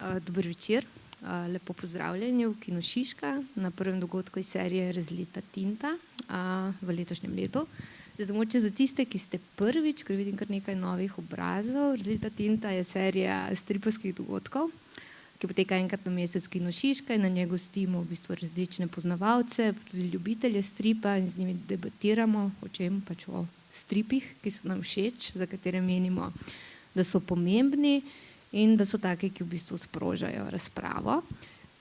Dober večer, lepo pozdravljeni v Kinu Šiška na prvem dogodku iz serije Razlita tinta v letošnjem letu. Zdaj, zamoče za tiste, ki ste prvič, ker vidim kar nekaj novih obrazov. Razlita tinta je serija stripovskih dogodkov, ki poteka enkrat na mesec v Kinu Šiška in na njej gostimo v bistvu različne poznavalce, tudi ljubitelje stripa in z njimi debatiramo o čem, pač o stripih, ki so nam všeč, za katere menimo, da so pomembni in da so taki, ki v bistvu sprožajo razpravo.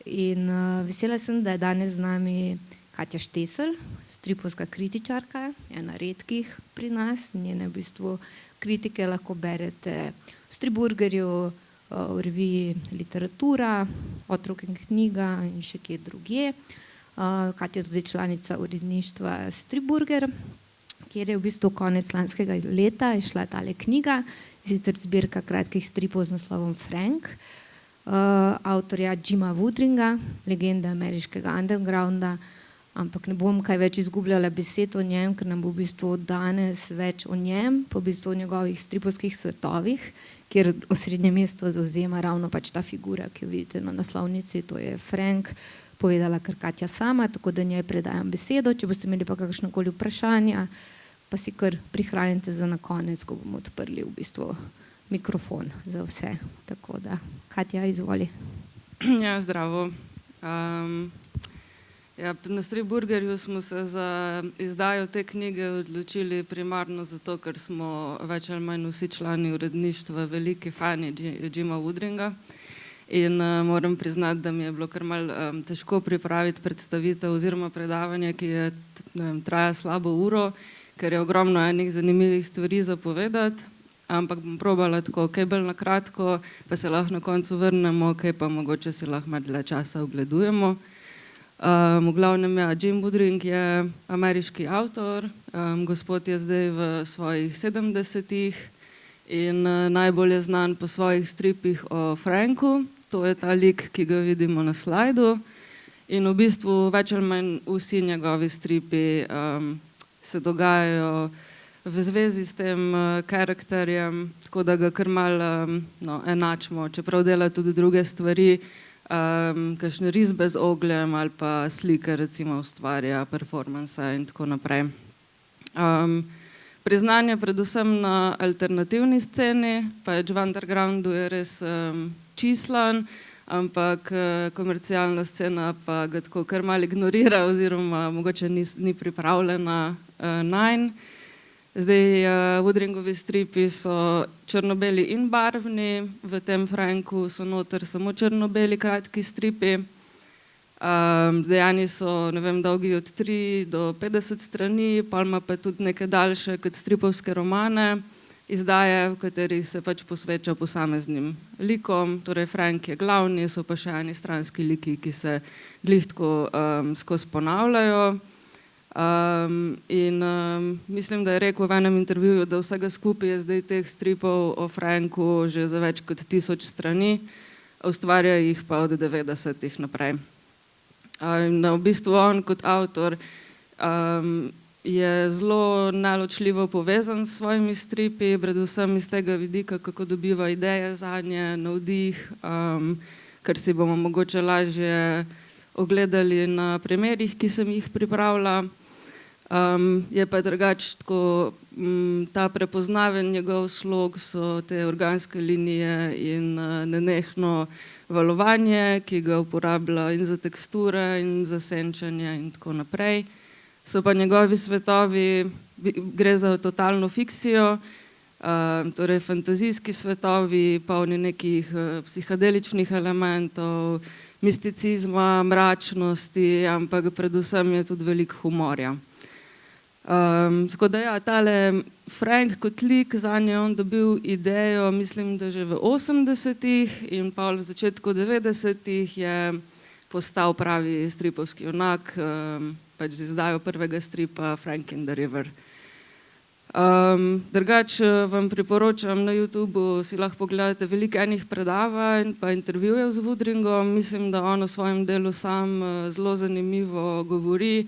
In vesela sem, da je danes z nami Katja Štesl, stripovska kritičarka, ena redkih pri nas. Njene v bistvu kritike lahko berete v Stripburgerju, v reviji Literatura, Otrok in knjiga in še kje drugje. Katja je tudi članica uredništva Stripburger, kjer je v bistvu konec lanskega leta išla tale knjiga, sicer zbirka kratkih stripov z naslovom Frank, avtorja Jima Woodringa, legende ameriškega undergrounda, ampak ne bom kaj več izgubljala besed o njem, ker nam bo v bistvu danes več o njem, po bistvu o njegovih stripovskih svetovih, kjer osrednje mesto zavzema ravno pač ta figura, ki jo vidite na naslovnici, to je Frank, povedala kar Katja sama, tako da njej predajam besedo. Če boste imeli pa kakšnokoli vprašanja, pa si kar prihranite za na konec, ko bomo odprli v bistvu mikrofon za vse. Tako da, Katja, izvoli. Ja, zdravo. Na Stripburgerju smo se za izdajo te knjige odločili primarno zato, ker smo več ali manj vsi člani uredništva veliki fani Jima Woodringa. In moram priznati, da mi je bilo kar malo težko pripraviti predstavitev oziroma predavanje, ki je traja slabo uro, ker je ogromno enih zanimivih stvari za povedati, ampak bom probala tako kaj bolj na kratko, pa se lahko na koncu vrnemo, kaj pa mogoče si lahko malo dlje časa ogledujemo. V glavnem, ja, Jim Woodring je ameriški avtor, gospod je zdaj v svojih 70-ih in najbolj je znan po svojih stripih o Franku, to je ta lik, ki ga vidimo na slajdu, in v bistvu več ali manj vsi njegovi stripi se dogajajo v zvezi s tem karakterjem, tako da ga kar malo enačimo, čeprav dela tudi druge stvari, kakšne risbe z ogljem ali pa slike recimo ustvarja, performansa in tako naprej. Priznanje predvsem na alternativni sceni, pač v undergroundu je res čislan, ampak komercialna scena pa ga tako kar malo ignorira oziroma mogoče ni pripravljena nanj. Zdaj, Woodringovi stripi so črno-beli in barvni, v tem Franku so noter samo črno-beli kratki stripi. Zdaj, eni so, ne vem, dolgi od 3 do 50 strani, pa ima pa tudi neke daljše kot stripovske romane, izdaje, v katerih se pač posveča posameznim likom, torej Frank je glavni, so pa še eni stranski liki, ki se glih tako skozi ponavljajo. Mislim, da je rekel v enem intervjuju, da vsega skupaj je zdaj teh stripov o Franku že za več kot 1000 strani, ustvarja jih pa od 90-ih naprej. V bistvu on kot avtor je zelo neločljivo povezan s svojimi stripi, predvsem iz tega vidika, kako dobiva ideje zanje, navdih, kar si bomo mogoče lažje ogledali na primerih, ki sem jih pripravila. Je pa drugače tako, ta prepoznaven njegov slog so te organske linije in nenehno valovanje, ki ga uporablja in za teksture in za senčenje in tako naprej. So pa njegovi svetovi, gre za totalno fikcijo, torej fantazijski svetovi, polni nekih psihadeličnih elementov, misticizma, mračnosti, ampak predvsem je tudi veliko humorja. Tako da ja, tale Frank kot lik, zanje je on dobil idejo, mislim, da že v 80-ih in pa v začetku 90-ih je postal pravi stripovski junak, pač z izdajo prvega stripa Frank in the River. Drugače vam priporočam, na YouTubu si lahko pogledate veliko enih predavanj pa intervjujev z Woodringom, mislim, da on o svojem delu sam zelo zanimivo govori,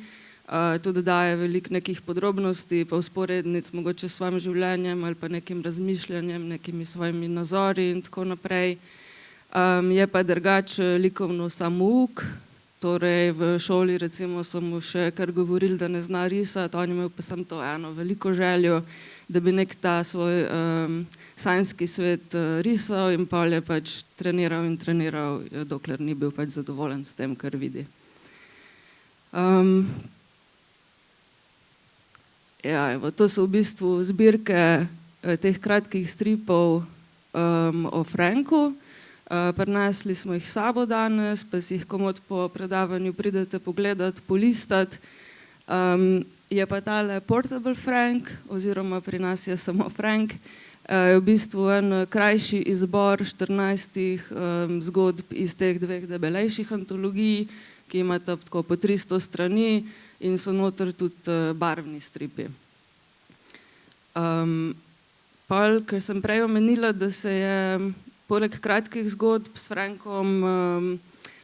tudi daje veliko nekih podrobnosti pa vzporednic mogoče s svojim življenjem ali pa nekim razmišljanjem, nekimi svojimi nazori in tako naprej. Je pa drugače likovno samouk, torej v šoli recimo so mu še kar govorili, da ne zna risati, on je imel pa samo to eno veliko željo, da bi nek ta svoj sanjski svet risal in pol je pač treniral in treniral, dokler ni bil pač zadovoljen s tem, kar vidi. Ja, evo, to so v bistvu zbirke teh kratkih stripov o Franku. Prinesli smo jih s sabo danes, pa si jih komot po predavanju pridete pogledati, polistati. Je pa tale Portable Frank, oziroma pri nas je samo Frank, je v bistvu en krajši izbor 14 zgodb iz teh dveh debelejših antologij, ki imata tako po 300 strani in so noter tudi barvni stripi. Pol, ker sem prej omenila, da se je poleg kratkih zgodb s Frankom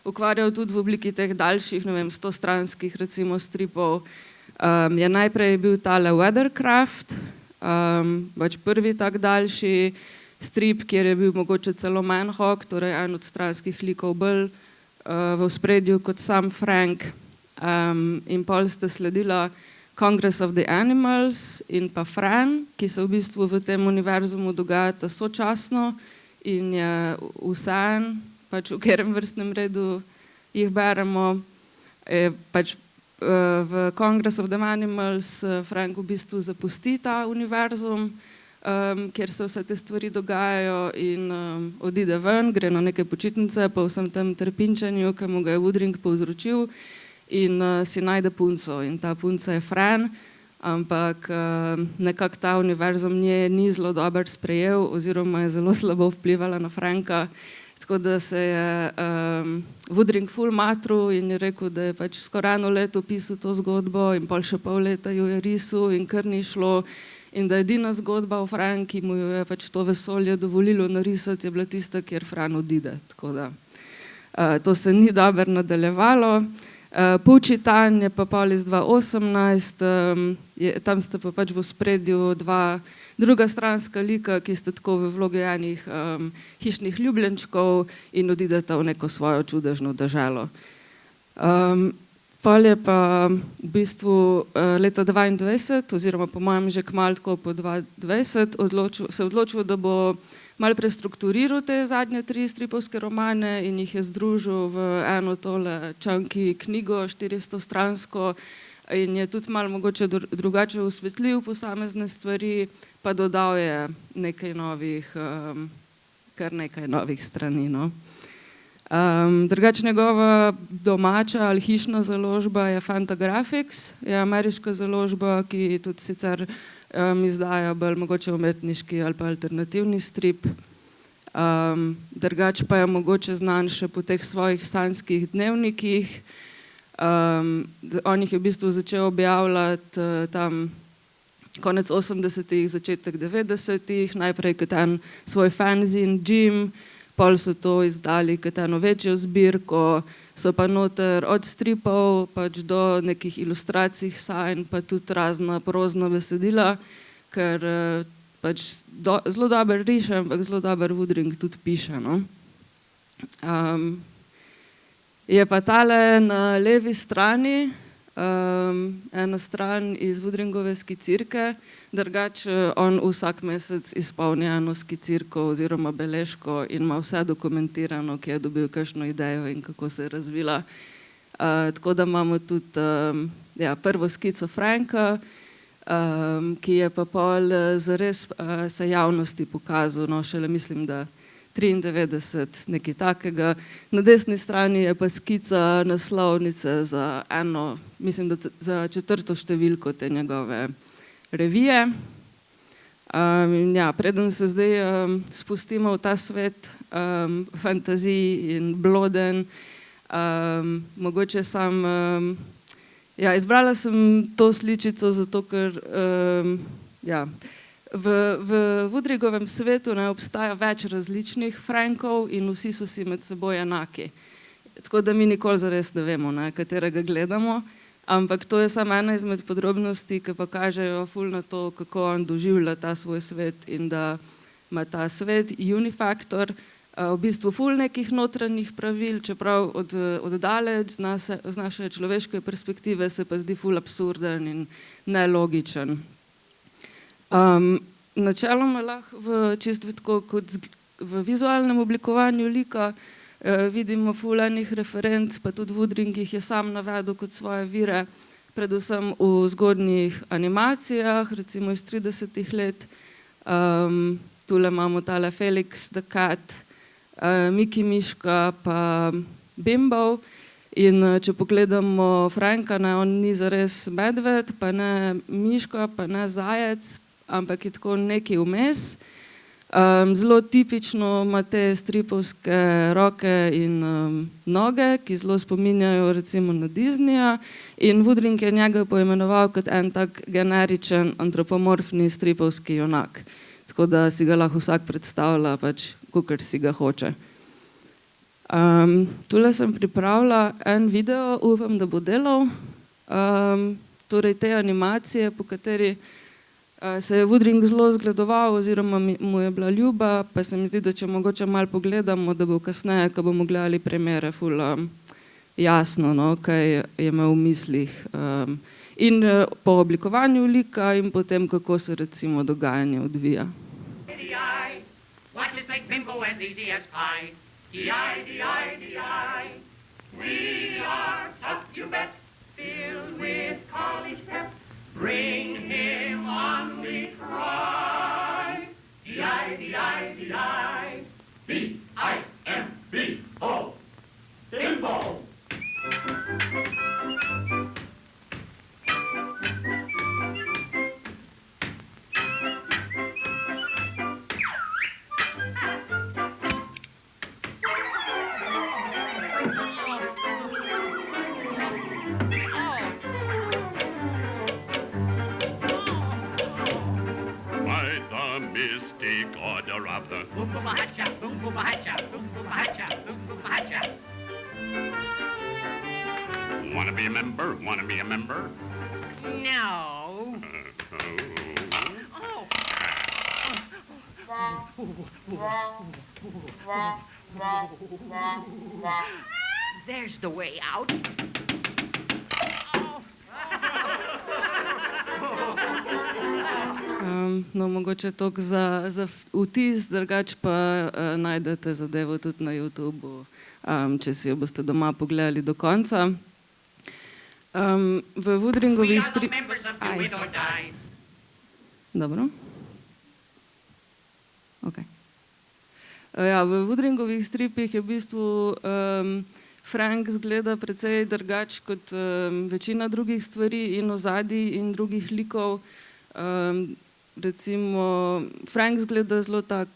ukvarjal tudi v obliki teh daljših, ne vem, 100-stranskih recimo stripov, je najprej bil tale Weathercraft, pač prvi tak daljši strip, kjer je bil mogoče celo Manhawk, torej en od stranskih likov bolj v ospredju kot sam Frank, in pol sta sledila Congress of the Animals in pa Fran, ki se v bistvu v tem univerzumu dogajata sočasno in je vseeno, pač v katerem vrstnem redu jih beremo. Pač v Congress of the Animals Frank v bistvu zapusti ta univerzum, kjer se vse te stvari dogajajo in odide ven, gre na neke počitnice po vsem tem trpinčenju, ki mu ga je Woodring povzročil, in si najde punco in ta punca je Fran, ampak nekako ta univerzum nje ni zelo dobro sprejel oziroma je zelo slabo vplivala na Franka, tako da se je Woodring ful matru in je rekel, da je pač skoraj 1 leto pisal to zgodbo in pol še pol leta jo je risal in kar ni šlo, in da edina zgodba o Franki mu jo je pač to vesolje dovolilo narisati, je bila tista, kjer Fran odide, tako da to se ni dobro nadaljevalo. Poučitan je pa pol iz 2018, tam sta pa pač v ospredju dva druga stranska lika, ki sta tako v vlogi enih hišnih ljubljenčkov in odideta v neko svojo čudežno deželo. Pol je pa v bistvu leta 2022, oziroma po mojem že kmalu tako po 2020, se odločil, da bo malo prestrukturiral te zadnje 3 stripovske romane in jih je združil v eno tole chunky knjigo, 400-stransko, in je tudi malo mogoče drugače osvetlil posamezne stvari, pa dodal je nekaj novih, kar nekaj novih strani, no. Drugače njegova domača ali hišna založba je Fantagraphics, je ameriška založba, ki tudi sicer izdaja bolj mogoče umetniški ali pa alternativni strip. Drugače pa je mogoče znan še po teh svojih sanjskih dnevnikih. On jih je v bistvu začel objavljati tam konec 80-ih, začetek 90-ih, najprej kot en svoj fanzine Jim, pol so to izdali kot eno večjo zbirko, so pa noter od stripov pač do nekih ilustracij sanj, pa tudi razna prozna besedila, ker pač zelo dobro riše, ampak zelo dobro Woodring tudi piše, no. Je pa tale na levi strani ena stran iz Woodringove skicirke, drugače on vsak mesec izpolni eno skicirko oziroma beležko in ima vse dokumentirano, ki je dobil kakšno idejo in kako se je razvila. Tako da imamo tudi prvo skico Franka, ki je pa pol zares se javnosti pokazal, no šele mislim, da 93, nekaj takega. Na desni strani je pa skica naslovnice za eno, mislim, da za 4. številko te njegove revije. Preden se zdaj spustimo v ta svet fantazij in bloden, mogoče sam, izbrala sem to sličico zato, ker v Woodringovem svetu obstaja več različnih Frankov in vsi so si med seboj enaki. Tako da mi nikoli zares ne vemo, katerega gledamo, ampak to je samo ena izmed podrobnosti, ki pa kažejo ful na to, kako on doživlja ta svoj svet in da ima ta svet unifaktor, v bistvu ful nekih notranjih pravil, čeprav od daleč z naše človeške perspektive se pa zdi ful absurden in nelogičen. Načeloma lahko čisto tako kot v vizualnem oblikovanju lika vidimo ful enih referenc, pa tudi Woodring jih je sam navedel kot svoje vire, predvsem v zgodnjih animacijah, recimo iz 30-ih let. Tule imamo tale Felix the Cat, Miki Miška pa Bimbo. In če pogledamo Franka, on ni zares medved, pa ne miška, pa ne zajec, ampak je tako nekaj vmes. Zelo tipično ima te stripovske roke in noge, ki zelo spominjajo recimo na Disneyja, in Woodring je njega poimenoval kot en tak generičen antropomorfni stripovski junak. Tako da si ga lahko vsak predstavlja pač, kakor si ga hoče. Tule sem pripravila en video, upam, da bo delal. Torej te animacije, po kateri se je Woodring zelo zgledoval oziroma mu je bila ljuba, pa se mi zdi, da če mogoče malo pogledamo, da bo kasneje, ko bomo gledali premiere, ful jasno, no, kaj je imel v mislih. In po oblikovanju lika in potem, kako se recimo dogajanje odvija. Watch us make bimbo as easy as pie. D-I-D-I-D-I. We are tough, you bet, filled with college pep. Bring him on, we cry. D-I-D-I-D-I. B-I-M-B-O. Bimbo. Mystic order of the Boom-boom-a-hatcha, boom-boom-a-hatcha, boom-boom-a-hatcha, boom-boom-a-hatcha. Wanna be a member? Wanna be a member? No. There's the way out. No, mogoče toliko za vtis, drugače pa najdete zadevo tudi na YouTubu, če si jo boste doma pogledali do konca. V Woodringovih Dobro. Okay. Ja, v Woodringovih stripih je v bistvu Frank zgleda precej drugače kot večina drugih stvari in ozadij in drugih likov. Recimo Frank zgleda zelo tak,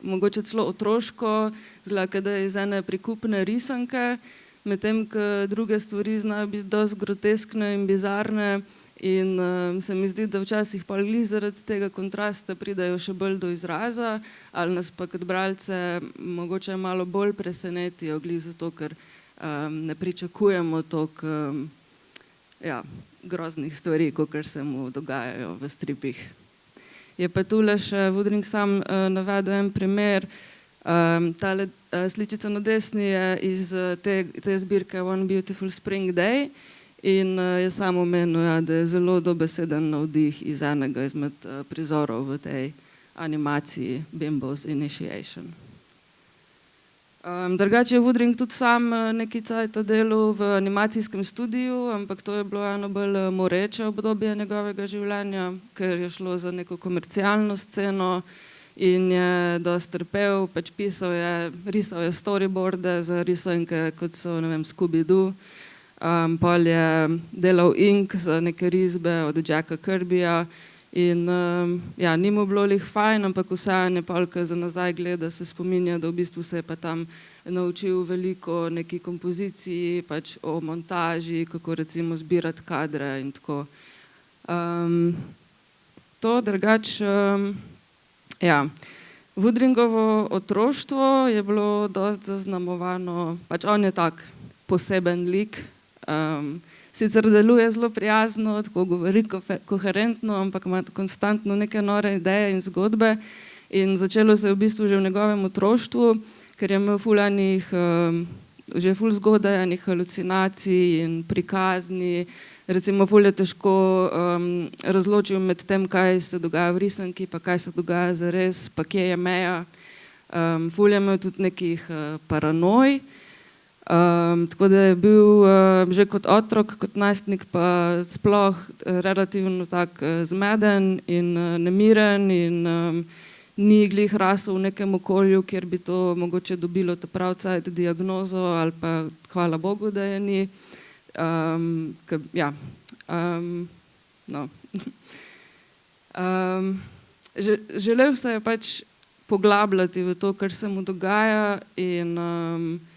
mogoče celo otroško, zgleda, da je iz ene prikupne risanke, medtem ko druge stvari znajo biti dosti groteskne in bizarne, in se mi zdi, da včasih pa glih zaradi tega kontrasta pridejo še bolj do izraza, ali nas pa kot bralce mogoče malo bolj presenetijo, glih zato, ker ne pričakujemo toliko groznih stvari, kakor se mu dogajajo v stripih. Je pa tule še Woodring sam navedel en primer, tale sličica na desni je iz te zbirke One Beautiful Spring Day in je sam omenil, da je zelo dobeseden navdih iz enega izmed prizorov v tej animaciji Bimbo's Initiation. Drugače je Woodring tudi sam nekaj cajta delal v animacijskem studiu, ampak to je bilo eno bolj moreče obdobje njegovega življenja, ker je šlo za neko komercialno sceno in je dosti trpel, pač risal je storyboarde za risanke, kot so, ne vem, Scooby-Doo, pol je delal ink za neke risbe od Jacka Kirbyja. In ni mu bilo lih fajn, ampak vseeno je pol, ko za nazaj gleda, se spominja, da v bistvu se je pa tam naučil veliko neki kompoziciji, pač o montaži, kako recimo zbirati kadre in tako. To drugače, Woodringovo otroštvo je bilo dosti zaznamovano, pač on je tak poseben lik, sicer deluje zelo prijazno, tako govori koherentno, ampak ima konstantno neke nore ideje in zgodbe. In začelo se je v bistvu že v njegovem otroštvu, ker je imel ful enih, že ful zgodaj enih halucinacij in prikazni. Recimo ful je težko razločil med tem, kaj se dogaja v risanki, pa kaj se dogaja zares, pa kje je meja. Ful je imel tudi nekih paranoj. Tako da je bil že kot otrok, kot najstnik pa sploh relativno tak zmeden in nemiren in ni glih rasel v nekem okolju, kjer bi to mogoče dobilo ta pravcajt diagnozo ali pa hvala Bogu, da je ni. Želel se je pač poglabljati v to, kar se mu dogaja in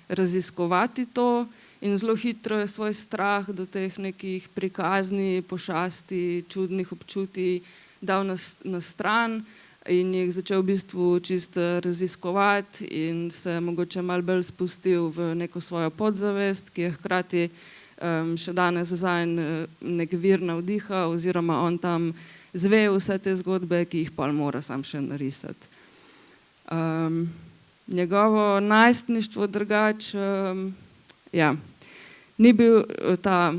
raziskovati to in zelo hitro je svoj strah do teh nekih prikazni, pošasti, čudnih občutij dal na stran in jih začel v bistvu čisto raziskovati in se mogoče malo bolj spustil v neko svojo podzavest, ki je hkrati še danes zanj nek vir navdiha oziroma on tam zve vse te zgodbe, ki jih pol mora sam še narisati. Njegovo najstništvo drugače, ni bil ta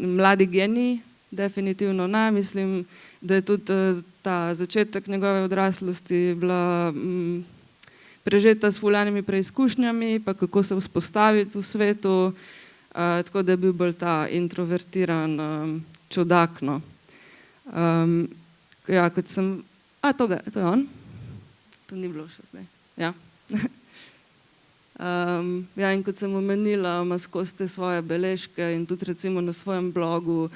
mladi genij, definitivno ne, mislim, da je tudi ta začetek njegove odraslosti bila prežeta s ful enimi preizkušnjami, pa kako se vzpostaviti v svetu, tako da je bil bolj ta introvertiran čudak, no. Kot sem, to je on? To ni bilo še zdaj, ja. In kot sem omenila, ima skozi te svoje beležke in tudi recimo na svojem blogu,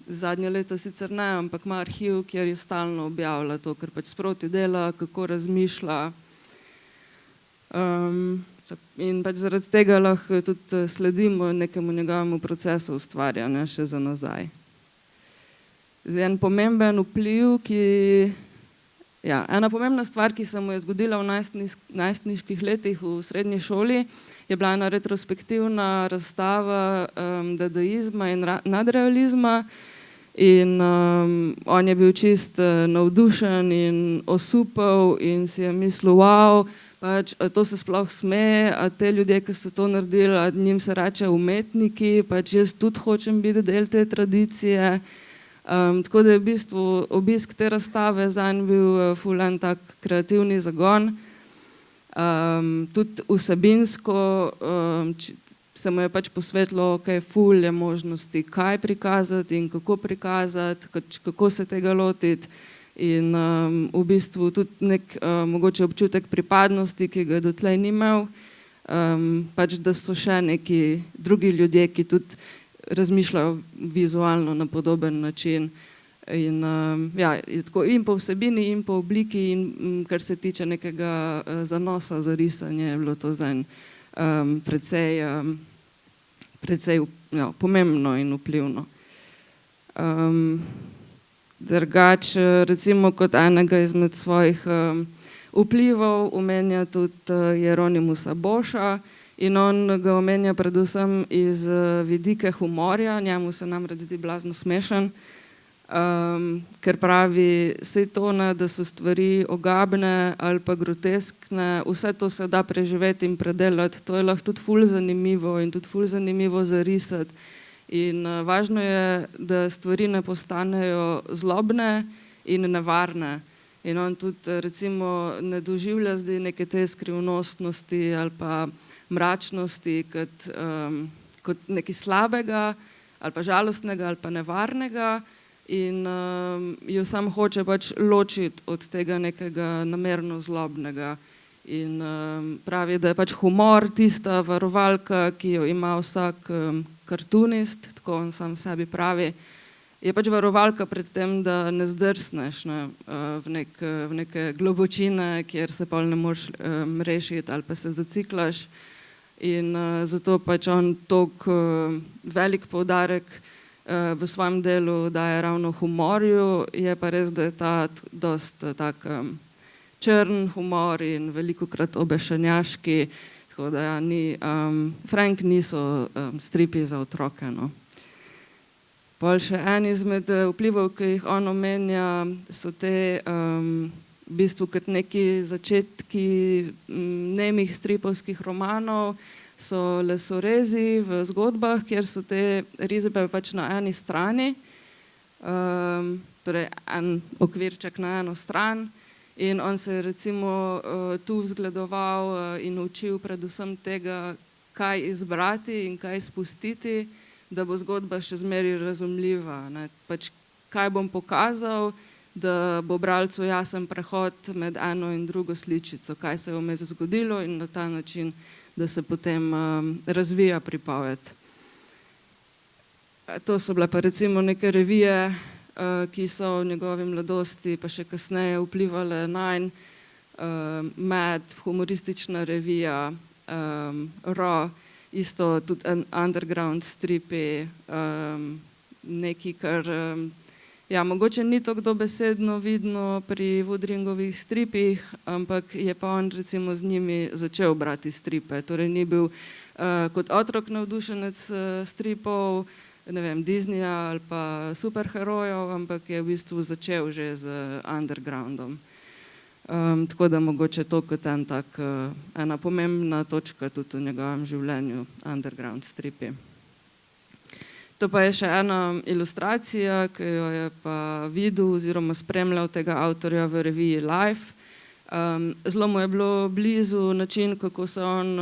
zadnje leto sicer ne, ampak ima arhiv, kjer je stalno objavlja to, kar pač sproti dela, kako razmišlja. In pač zaradi tega lahko tudi sledimo nekemu njegovemu procesu ustvarjanja še za nazaj. En pomemben vpliv, ena pomembna stvar, ki se mu je zgodila v najstniških letih v srednji šoli, je bila ena retrospektivna razstava dadaizma in nadrealizma in on je bil čist navdušen in osupel in si je mislil, wow, pač to se sploh sme, a te ljudje, ki so to naredili, a njim se reče umetniki, pač jaz tudi hočem biti del te tradicije. Tako da je v bistvu obisk te razstave zanj bil ful en tak kreativni zagon. Tudi vsebinsko se mu je pač posvetilo, ful je možnosti, kaj prikazati in kako prikazati, kako se tega lotiti in v bistvu tudi nek mogoče občutek pripadnosti, ki ga dotlej ni imel, pač da so še neki drugi ljudje, ki tudi razmišljajo vizualno na podoben način in tako in po vsebini in po obliki in kar se tiče nekega zanosa za risanje, je bilo to zanj precej pomembno in vplivno. Drugače recimo kot enega izmed svojih vplivov omenja tudi Jeronimusa Boša in on ga omenja predvsem iz vidike humorja, njemu se namreč zdi blazno smešen, ker pravi, saj to ne, da so stvari ogabne ali pa groteskne, vse to se da preživeti in predelati, to je lahko tudi ful zanimivo in tudi ful zanimivo zarisati. In važno je, da stvari ne postanejo zlobne in nevarne. In on tudi recimo ne doživlja zdaj neke te skrivnostnosti ali pa mračnosti kot nekaj slabega ali pa žalostnega ali pa nevarnega in jo sam hoče pač ločiti od tega nekega namerno zlobnega. In pravi, da je pač humor tista varovalka, ki jo ima vsak kartunist, tako on sam sebi pravi, je pač varovalka pred tem, da ne zdrsneš v neke globočine, kjer se pol ne moreš rešiti ali pa se zaciklaš. In zato pač on toliko velik poudarek v svojem delu daje ravno humorju, je pa res, da je ta dosti tak črn humor in velikokrat obešenjaški, tako da Frank niso stripi za otroke, no. Pol še en izmed vplivov, ki jih on omenja, so te v bistvu kot neki začetki nemih stripovskih romanov so lesorezi v zgodbah, kjer so te risbe pač na eni strani, torej en okvirček na eno stran, in on se je recimo tu vzgledoval in učil predvsem tega, kaj izbrati in kaj spustiti, da bo zgodba še zmeraj razumljiva. Ne. Pač kaj bom pokazal, da bo bralcu jasen prehod med eno in drugo sličico, kaj se je vmes zgodilo in na ta način, da se potem razvija pripoved. To so bile pa recimo neke revije, ki so v njegovi mladosti pa še kasneje vplivale nanj. Mad, humoristična revija, Raw, isto tudi underground stripi, nekaj, kar ja, mogoče ni tako dobesedno vidno pri Woodringovih stripih, ampak je pa on recimo z njimi začel brati stripe. Torej ni bil kot otrok navdušenec stripov, ne vem, Disneyja ali pa superherojev, ampak je v bistvu začel že z undergroundom. Tako da mogoče to kot ena pomembna točka tudi v njegovem življenju, underground stripi. To pa je še ena ilustracija, ki jo je pa videl oziroma spremljal tega avtorja v reviji Life. Zelo mu je bilo blizu način, kako se on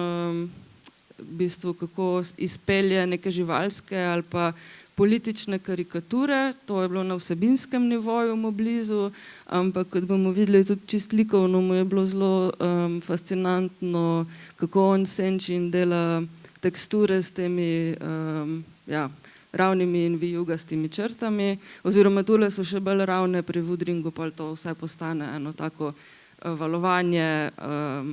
v bistvu kako izpelje neke živalske ali pa politične karikature. To je bilo na vsebinskem nivoju mu blizu, ampak kot bomo videli tudi čist likovno, mu je bilo zelo fascinantno, kako on senči in dela teksture s temi ravnimi in vijugastimi črtami, oziroma tule so še bolj ravne, pri Woodringu pa to vse postane eno tako valovanje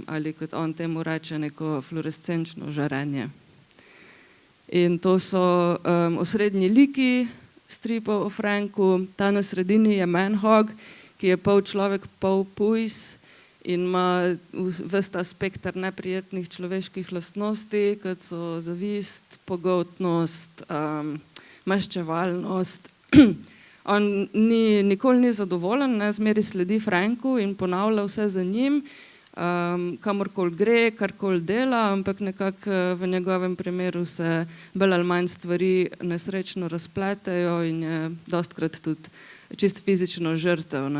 ali kot on temu reče, neko fluorescenčno žarenje. In to so osrednji liki stripov o Franku. Ta na sredini je Manhog, ki je pol človek, pol pujs in ima ves ta spekter neprijetnih človeških lastnosti, kot so zavist, pogoltnost, maščevalnost. On nikoli ni zadovoljen, zmeraj sledi Franku in ponavlja vse za njim, kamorkoli gre, karkoli dela, ampak nekako v njegovem primeru se bolj ali manj stvari nesrečno razpletejo in je dostikrat tudi čist fizično žrtev,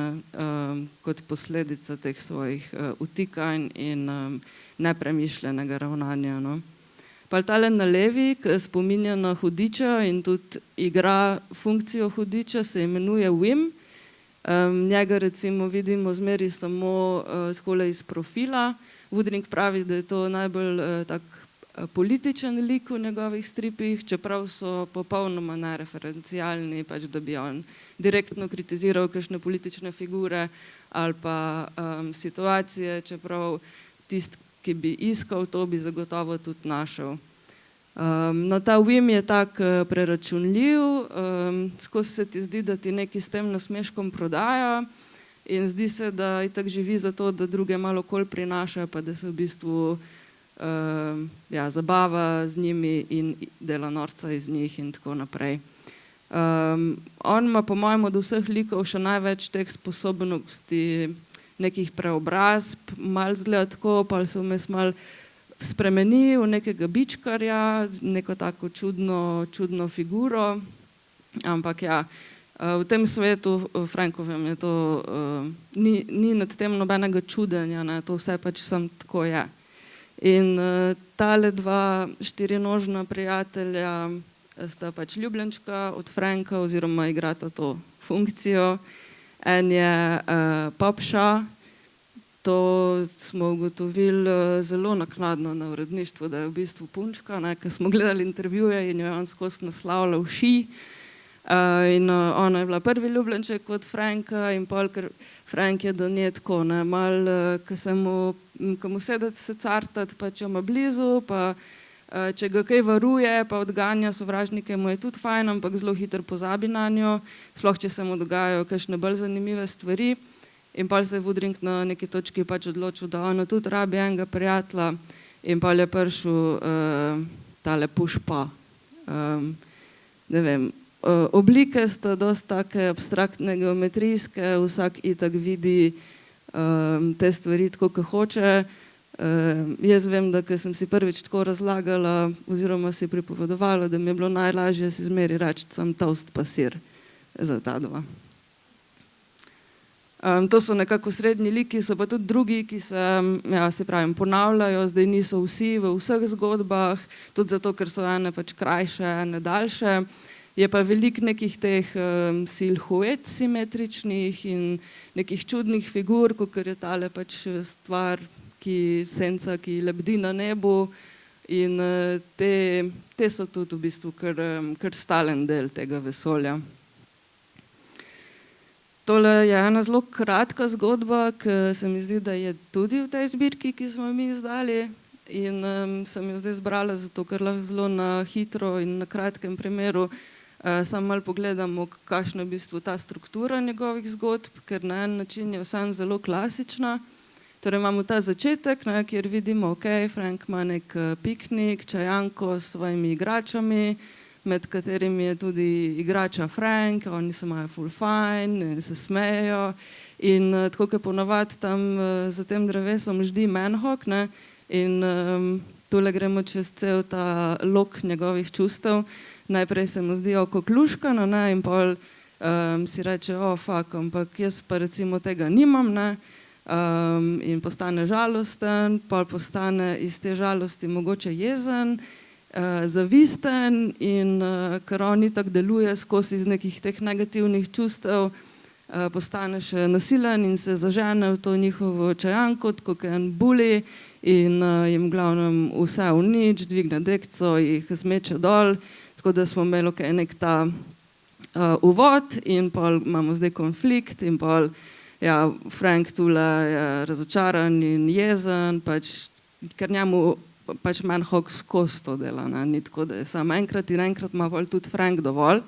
kot posledica teh svojih utikanj in nepremišljenega ravnanja. Pa tale na levi, ki spominja na hudiča in tudi igra funkcijo hudiča, se imenuje Wim. Njega recimo vidimo zmeri samo takole iz profila. Woodring pravi, da je to najbolj tak političen lik v njegovih stripih, čeprav so popolnoma nereferencialni, pač da bi on direktno kritiziral kakšne politične figure ali pa situacije, čeprav tisti, ki bi iskal, to bi zagotovo tudi našel. No, ta Wim je tak preračunljiv, skozi se ti zdi, da ti nekaj s tem nasmeškom prodaja in zdi se, da itak živi za to, da druge malo okoli prinaša, pa da se v bistvu zabava z njimi in dela norca iz njih in tako naprej. On ima po mojem od vseh likov še največ teh sposobnosti nekih preobrazb, malo zgleda tako, pa se vmes malo spremeni v nekega bičkarja, neko tako čudno figuro, ampak ja, v tem svetu Frankovem je to, ni nad tem nobenega čudenja, to vse pač samo tako je. In tale dva štirinožna prijatelja sta pač ljubljenčka od Franka oziroma igrata to funkcijo. En je Popša, to smo ugotovili zelo naknadno na uredništvu, da je v bistvu punčka, ker smo gledali intervjuje in jo je on skozi naslavljal She. In ona je bila prvi ljubljenček od Franka in pol, ker Frank je do nje tako, malo, ko mu sedeti se cartati, pa če ima blizu, pa če ga kaj varuje, pa odganja sovražnike, mu je tudi fajn, ampak zelo hitro pozabi na njo, sploh če se mu dogajajo kakšne bolj zanimive stvari. In pol se je Woodring na neki točki pač odločil, da ona tudi rabi enega prijatelja in pol je prišel tale Pušpa. Ne vem, oblike sta dosti take abstraktne, geometrijske, vsak itak vidi te stvari tako, kot hoče. Jaz vem, da ko sem si prvič tako razlagala oziroma si pripovedovala, da mi je bilo najlažje si zmeri reči sam toast pa sir za ta dva. To so nekako srednji liki, so pa tudi drugi, ki se, se pravim, ponavljajo, zdaj niso vsi v vseh zgodbah, tudi zato, ker so ene pač krajše, ene daljše. Je pa veliko nekih teh silhuet simetričnih in nekih čudnih figur, kakor je tale pač stvar, senca, ki lebdi na nebu, in te so tudi v bistvu kar stalen del tega vesolja. Tole je ena zelo kratka zgodba, ki se mi zdi, da je tudi v tej zbirki, ki smo jo mi izdali, in sem jo zdaj zbrala zato, ker lahko zelo na hitro in na kratkem primeru samo malo pogledamo, kakšna je v bistvu ta struktura njegovih zgodb, ker na en način je vsem zelo klasična. Torej imamo ta začetek, kjer vidimo, Frank ima nek piknik, čajanko s svojimi igračami, med katerimi je tudi igrača Frank, oni se imajo ful fajn in se smejejo. In tako, kot ponavadi tam za tem drevesom ždi Manhawk, in tule gremo čez cel ta lok njegovih čustev. Najprej se mu zdijo kokluškano, in pol si reče, fuck, ampak jaz pa recimo tega nimam, in postane žalosten, pol postane iz te žalosti mogoče jezen, zavisten, in ker on itak deluje skozi iz nekih teh negativnih čustev, postane še nasilen in se zažene v to njihovo čajanko, tako kot en bully, in jim v glavnem vse v nič, dvigne dekco, jih zmeče dol, tako da smo imeli nek ta uvod, in pol imamo zdaj konflikt, in pol Frank tule je razočaran in jezen, pač, ker njemu pač Manhawk skozi to dela, ni tako, da je samo enkrat in enkrat ima tudi Frank dovolj.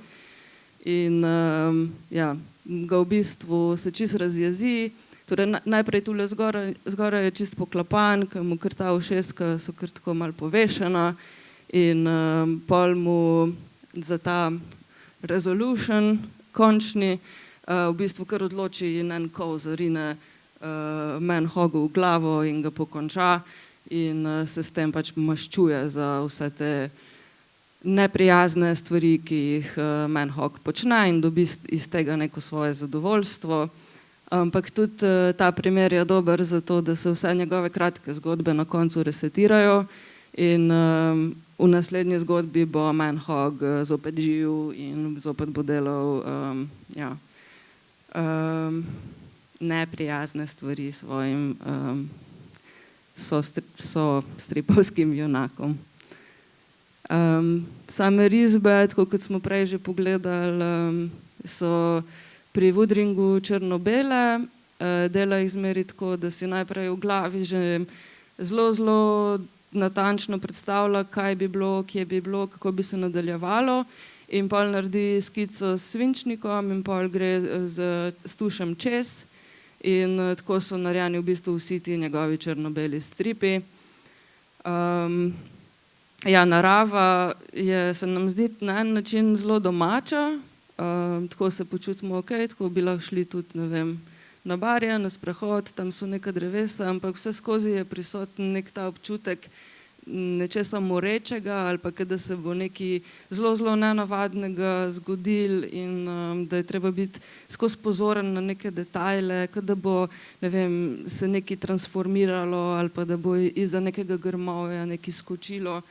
In ga v bistvu se čisto razjezi, torej najprej tule zgoraj je čisto poklapan, ker mu kar ta ušeska so kar tako malo povešena, in pol mu za ta resolution končni v bistvu kar odloči in en kol zarine Manhawku v glavo in ga pokonča, in se s tem pač maščuje za vse te neprijazne stvari, ki jih Manhawk počne, in dobi iz tega neko svoje zadovoljstvo. Ampak tudi ta primer je dober zato, da se vse njegove kratke zgodbe na koncu resetirajo, in v naslednji zgodbi bo Manhawk zopet živ in zopet bo delal neprijazne stvari svojim stripovskim junakom. Same risbe, tako kot smo prej že pogledali, so pri Woodringu črno-bele, dela jih zmeri tako, da si najprej v glavi že zelo natančno predstavlja, kaj bi bilo, kje bi bilo, kako bi se nadaljevalo, in pol naredi skico s svinčnikom in pol gre s tušem čez. In tako so narejeni v bistvu vsi ti njegovi črno-beli stripi. Narava se nam zdi na en način zelo domača, tako se počutimo tako bi lahko šli tudi, ne vem, na barje, na sprehod, tam so neka drevesa, ampak vse skozi je prisoten nek ta občutek nečesa morečega, ali pa da se bo nekaj zelo nenavadnega zgodil, in da je treba biti skozi pozoren na neke detajle, da bo, ne vem, se nekaj transformiralo, ali pa da bo izza nekega grmovja nekaj skočilo.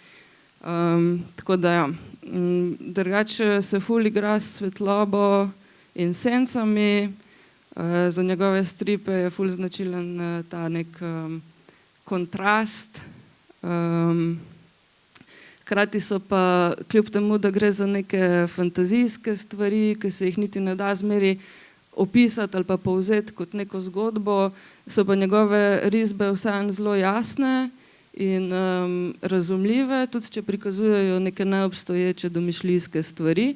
Tako da drugače se ful igra s svetlobo in sencami. Za njegove stripe je ful značilen ta nek kontrast. Hkrati so pa, kljub temu, da gre za neke fantazijske stvari, ki se jih niti ne da zmeri opisati ali pa povzeti kot neko zgodbo, so pa njegove risbe vseeno zelo jasne in razumljive, tudi če prikazujejo neke neobstoječe domišljijske stvari.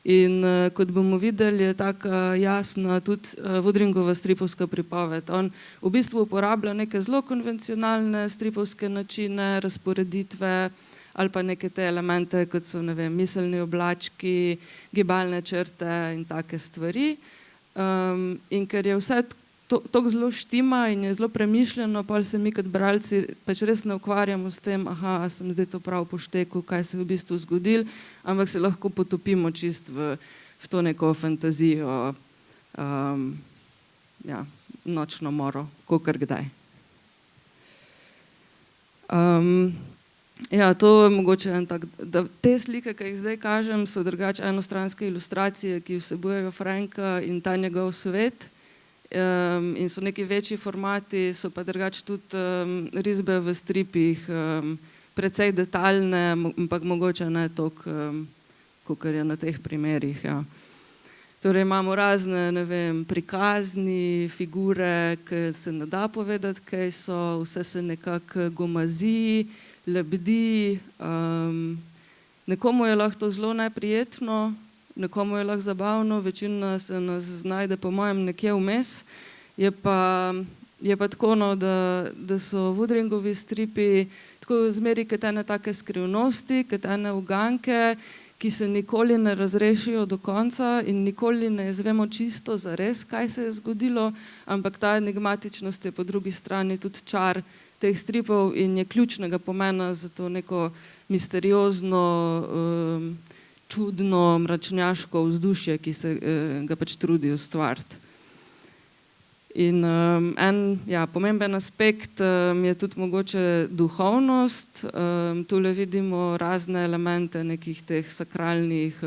In kot bomo videli, je taka jasna tudi Woodringova stripovska pripoved. On v bistvu uporablja neke zelo konvencionalne stripovske načine, razporeditve ali pa neke te elemente, kot so, ne vem, miselni oblački, gibalne črte in take stvari. In ker je vse to zelo štima in je zelo premišljeno, pol se mi kot bralci pač res ne ukvarjamo s tem, aha, sem zdaj to prav poštekal, kaj se je v bistvu zgodilo, ampak se lahko potopimo čist v to neko fantazijo, nočno moro, kakor kdaj. To je mogoče en tak, da te slike, ki jih zdaj kažem, so drugače enostranske ilustracije, ki vsebujejo Franka in ta njegov svet, in so neki večji formati, so pa drugače tudi risbe v stripih, precej detaljne, ampak mogoče ne toliko, kakor je na teh primerih. Torej imamo razne, ne vem, prikazni, figure, ki se ne da povedati, kaj so, vse se nekako gomazi, lebdi, nekomu je lahko to zelo neprijetno, nekomu je lahko zabavno, večina se nas znajde po mojem nekje vmes, je pa tako, no, da so Woodringovi stripi tako zmeri kot ene take skrivnosti, kot ene uganke, ki se nikoli ne razrešijo do konca in nikoli ne izvemo čisto zares, kaj se je zgodilo, ampak ta enigmatičnost je po drugi strani tudi čar teh stripov in je ključnega pomena za to neko misteriozno, čudno, mračnjaško vzdušje, ki se ga pač trudi ustvariti. In pomemben aspekt je tudi mogoče duhovnost. Tule vidimo razne elemente nekih teh sakralnih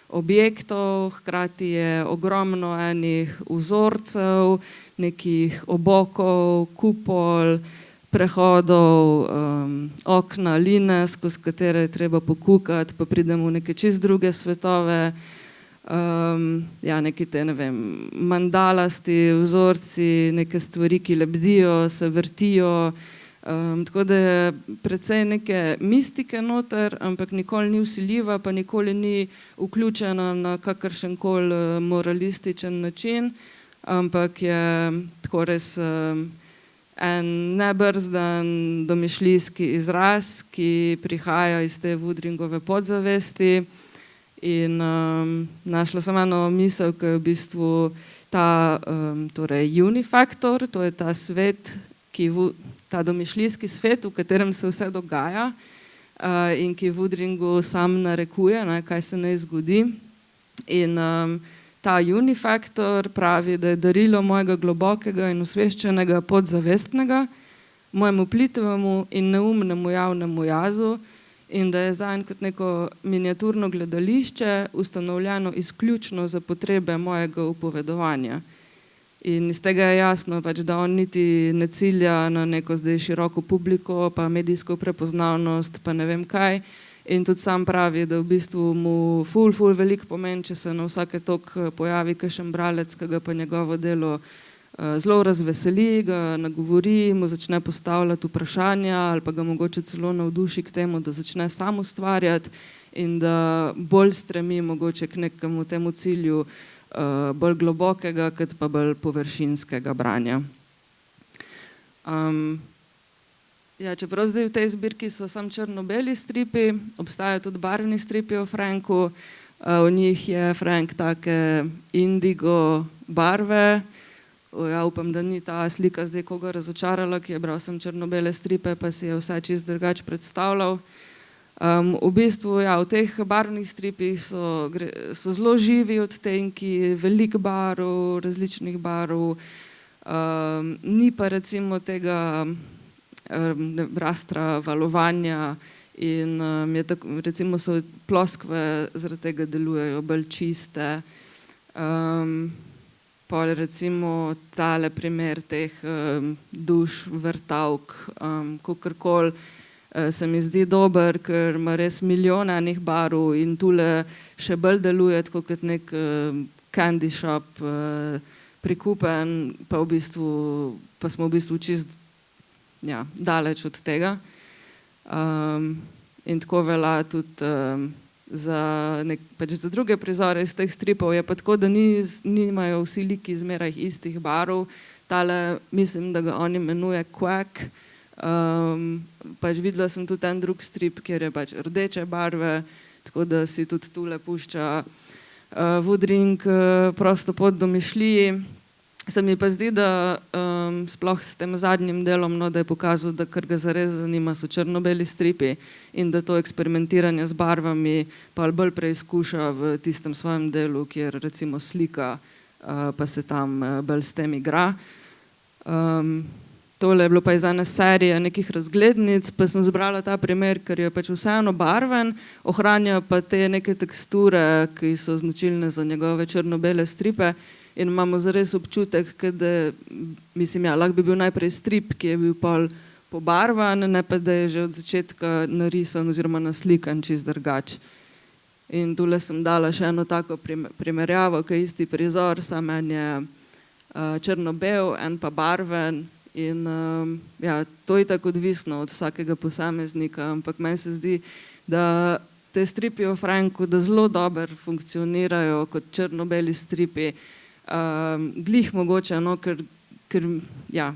objektov, hkrati je ogromno enih vzorcev, nekih obokov, kupol, prehodov, okna, line, skozi katere je treba pokukati, pa pridemo v neke čist druge svetove. Neki te, ne vem, mandalasti vzorci, neke stvari, ki lebdijo, se vrtijo, tako da je precej neke mistike noter, ampak nikoli ni vsiljiva, pa nikoli ni vključena na kakršenkoli moralističen način, ampak je tako res en nebrzdan domišljijski izraz, ki prihaja iz te Woodringove podzavesti. In našla sem eno misel, ki je v bistvu ta unifaktor, to je ta svet, ta domišljijski svet, v katerem se vse dogaja in ki Woodringu sam narekuje, kaj se naj zgodi. In ta unifaktor pravi, da je darilo mojega globokega in osveščenega podzavestnega, mojemu plitvemu in neumnemu javnemu jazu, in da je zanj kot neko miniaturno gledališče ustanovljeno izključno za potrebe mojega upovedovanja. In iz tega je jasno, da on niti ne cilja na neko zdaj široko publiko, pa medijsko prepoznavnost, pa ne vem kaj. In tudi sam pravi, da v bistvu mu ful veliko pomeni, če se na vsake toliko pojavi kakšen bralec, ki ga pa njegovo delo zelo razveseli, ga nagovori, mu začne postavljati vprašanja ali pa ga mogoče celo navduši k temu, da začne sam ustvarjati in da bolj stremi mogoče k nekemu temu cilju bolj globokega, kot pa bolj površinskega branja. Čeprav zdaj v tej zbirki so samo črno-beli stripi, obstajajo tudi barvni stripi o Franku, v njih je Frank take indigo barve. Upam, da ni ta slika zdaj koga razočarala, ki je bral sem črno-bele stripe, pa si je vse čist drugače predstavljal. V bistvu, v teh barvnih stripih so zelo živi odtenki, veliko barv, različnih barv, ni pa recimo tega rastra valovanja in recimo so ploskve zaradi tega delujejo bolj čiste. Pol recimo tale primer teh duš, vrtavk, kakorkoli se mi zdi dober, ker ima res milijone enih barv in tule še bolj deluje tako kot nek candy shop prikupen, pa smo v bistvu čist daleč od tega. In tako velja tudi za druge prizore iz teh stripov, je pa tako, da nimajo vsi liki zmeraj istih barv. Tale, mislim, da ga on imenuje Quack. Videla sem tudi en drug strip, kjer je rdeče barve, tako da si tudi tule pušča Woodring prosto pot domišljiji. Se mi pa zdi, da sploh s tem zadnjim delom, no, da je pokazal, da kar ga zares zanima, so črno-beli stripi in da to eksperimentiranje z barvami pa bolj preizkuša v tistem svojem delu, kjer recimo slika, pa se tam bolj s tem igra. Tole je bilo pa iz ene serije nekih razglednic, pa sem zbrala ta primer, ker je pač vseeno barven, ohranja pa te neke teksture, ki so značilne za njegove črno-bele stripe in imamo zares občutek, da, mislim, ja, lahko bi bil najprej strip, ki je bil pol pobarvan, ne pa da je že od začetka narisan oziroma naslikan čist drugače. In tule sem dala še eno tako primerjavo, ki je isti prizor, samo en je črno-bel, en pa barven. In ja, to je tako odvisno od vsakega posameznika, ampak meni se zdi, da te stripi o Franku, da zelo dobro funkcionirajo kot črno-beli stripi, glih mogoče, no, ker ja,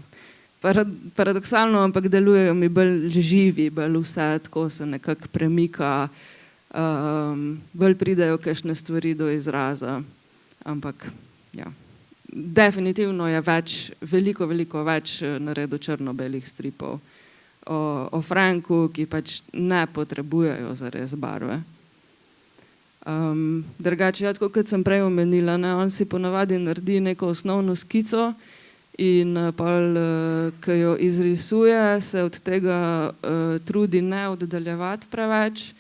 paradoksalno, ampak delujejo mi bolj živi, bolj vse tako se nekako premika, bolj pridejo kakšne stvari do izraza, ampak ja. Definitivno je veliko več naredil črno-belih stripov o Franku, ki pač ne potrebujejo zares barve. Drugače, ja, tako kot sem prej omenila, ne, on si ponavadi naredi neko osnovno skico in pol, ko jo izrisuje, se od tega trudi ne oddaljevati preveč.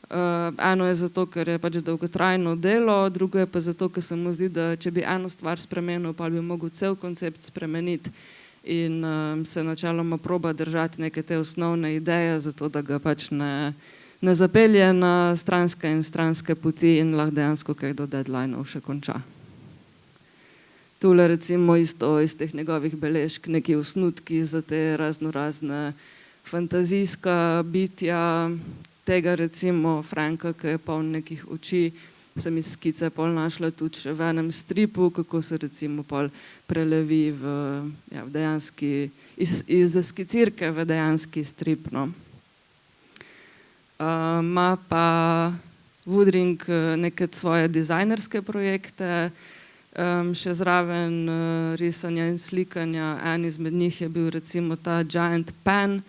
Eno je zato, ker je pač dolgotrajno delo, drugo je pa zato, ker se mu zdi, da če bi eno stvar spremenil, pa bi mogel cel koncept spremeniti in se načeloma proba držati neke te osnovne ideje, zato da ga pač ne zapelje na stranske poti in lahko dejansko kaj do deadlineov še konča. Tule recimo isto iz teh njegovih beležk, neki osnutki za te raznorazne fantazijska bitja, tega recimo Franka, ki je poln nekih oči, sem iz skice pol našla tudi še v enem stripu, kako se recimo pol prelevi v dejanski, iz skicirke v dejanski strip, no. Ma pa Woodring neke svoje dizajnerske projekte, še zraven risanja in slikanja. En izmed njih je bil recimo ta Giant Pen,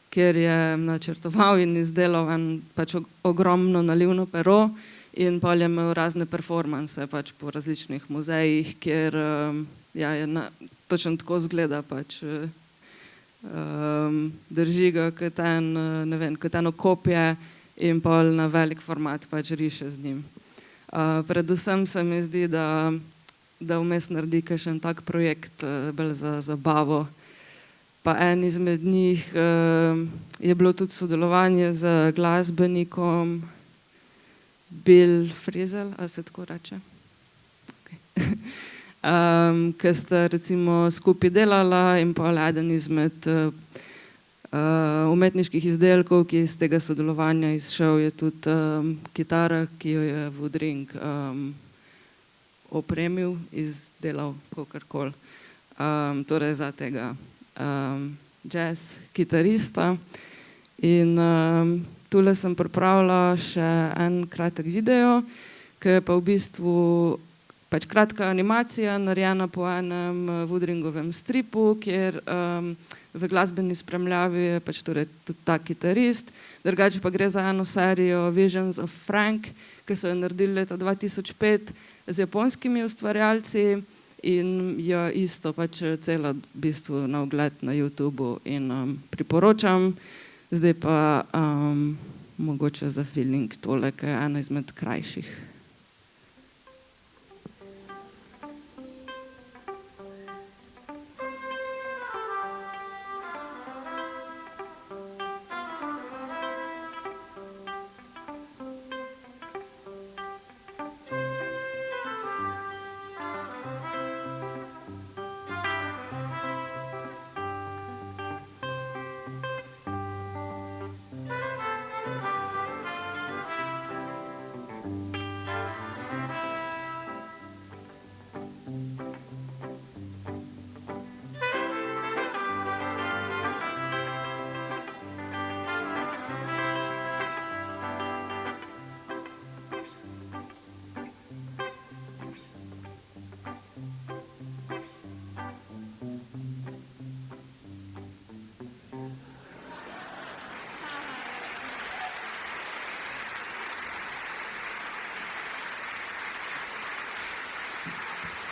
kjer je načrtoval in izdelal pač ogromno nalivno pero in pol je imel razne performanse pač po različnih muzejih, kjer točno tako zgleda pač, drži ga kot eno kopje in pol na velik format pač riše z njim. Predvsem se mi zdi, da vmes naredi kakšen tak projekt bolj za zabavo. Pa en izmed njih je bilo tudi sodelovanje z glasbenikom Bill Frisell, ali se tako reče? Okay. Ki sta recimo skupaj delala in pol eden izmed umetniških izdelkov, ki je iz tega sodelovanja izšel, je tudi kitara, ki jo je Woodring opremil, izdelal kakorkoli. Torej za tega jazz kitarista in tule sem pripravila še en kratek video, ki je pa v bistvu pač kratka animacija, narejena po enem Woodringovem stripu, kjer v glasbeni spremljavi je pač torej tudi ta kitarist, drugače pa gre za eno serijo Visions of Frank, ki so jo naredili leta 2005 z japonskimi ustvarjalci. In jo isto pač cela v bistvu na ogled na YouTubu in priporočam. Zdaj pa mogoče za feeling tole, ki je ena izmed krajših.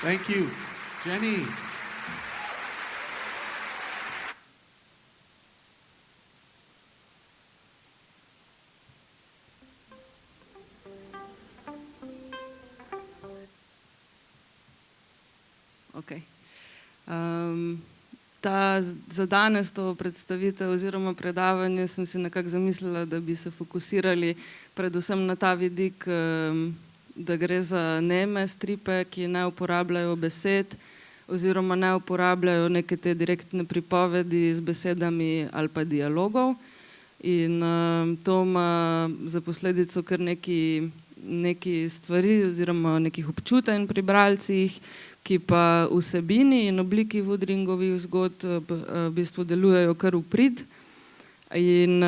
Thank you. Jenny. Okay. Za danes to predstavitev oziroma predavanje sem si nekako zamislila, da bi se fokusirali predvsem na ta vidik, da gre za neme stripe, ki ne uporabljajo besed oziroma ne uporabljajo neke te direktne pripovedi z besedami ali pa dialogov. In to ima za posledico kar neki stvari oziroma nekih občutenj pri bralcih, ki pa vsebini in obliki Woodringovih zgodb v bistvu delujejo kar v prid. In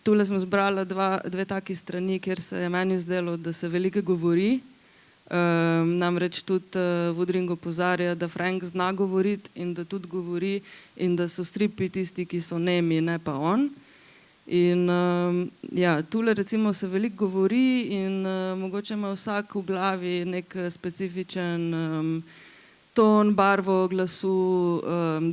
tule sem zbrala dve taki strani, kjer se je meni zdelo, da se veliko govori. Namreč tudi Woodring opozarja, da Frank zna govoriti in da tudi govori in da so stripi tisti, ki so nemi, ne pa on. In ja, tule recimo se veliko govori in mogoče ima vsak v glavi nek specifičen ton, barvo glasu,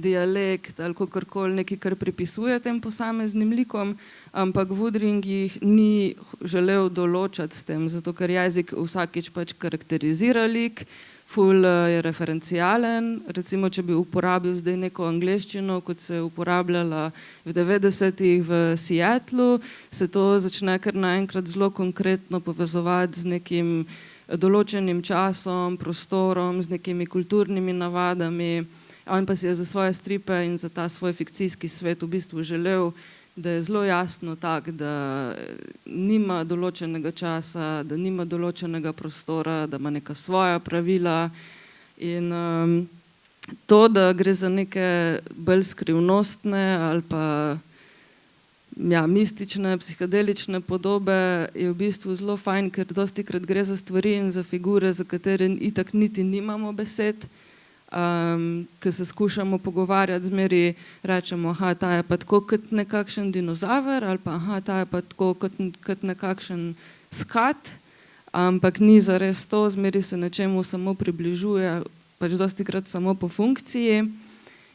dialekt ali kakorkoli nekaj, kar pripisuje tem posameznim likom, ampak Woodring jih ni želel določati s tem, zato ker jezik vsakič pač karakterizira lik, ful je referencialen. Recimo, če bi uporabil zdaj neko angleščino, kot se je uporabljala v 90-ih v Seattlu, se to začne kar naenkrat zelo konkretno povezovati z nekim določenim časom, prostorom, z nekimi kulturnimi navadami. On pa si je za svoje stripe in za ta svoj fikcijski svet v bistvu želel, da je zelo jasno tak, da nima določenega časa, da nima določenega prostora, da ima neka svoja pravila. In to, da gre za neke bolj skrivnostne ali pa mistične, psihadelične podobe, je v bistvu zelo fajn, ker dostikrat gre za stvari in za figure, za katere itak niti nimamo besed. Ko se skušamo pogovarjati, zmeri rečemo, ta je pa tako kot nekakšen dinozaver, ali pa ta je pa tako kot nekakšen skat, ampak ni zares to, zmeri se nečemu samo približuje, pač dostikrat samo po funkciji.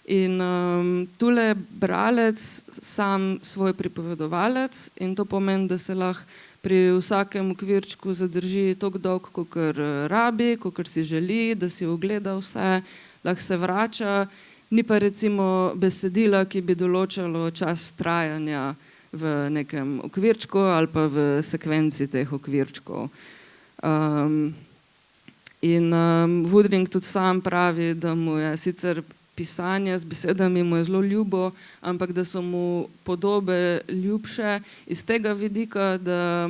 In tule je bralec sam svoj pripovedovalec in to pomeni, da se lahko pri vsakem okvirčku zadrži toliko dolgo, kakor rabi, kakor si želi, da si ogleda vse, lahko se vrača, ni pa recimo besedila, ki bi določalo čas trajanja v nekem okvirčku ali pa v sekvenci teh okvirčkov. Woodring tudi sam pravi, da mu je sicer pisanje z besedami mu je zelo ljubo, ampak da so mu podobe ljubše iz tega vidika, da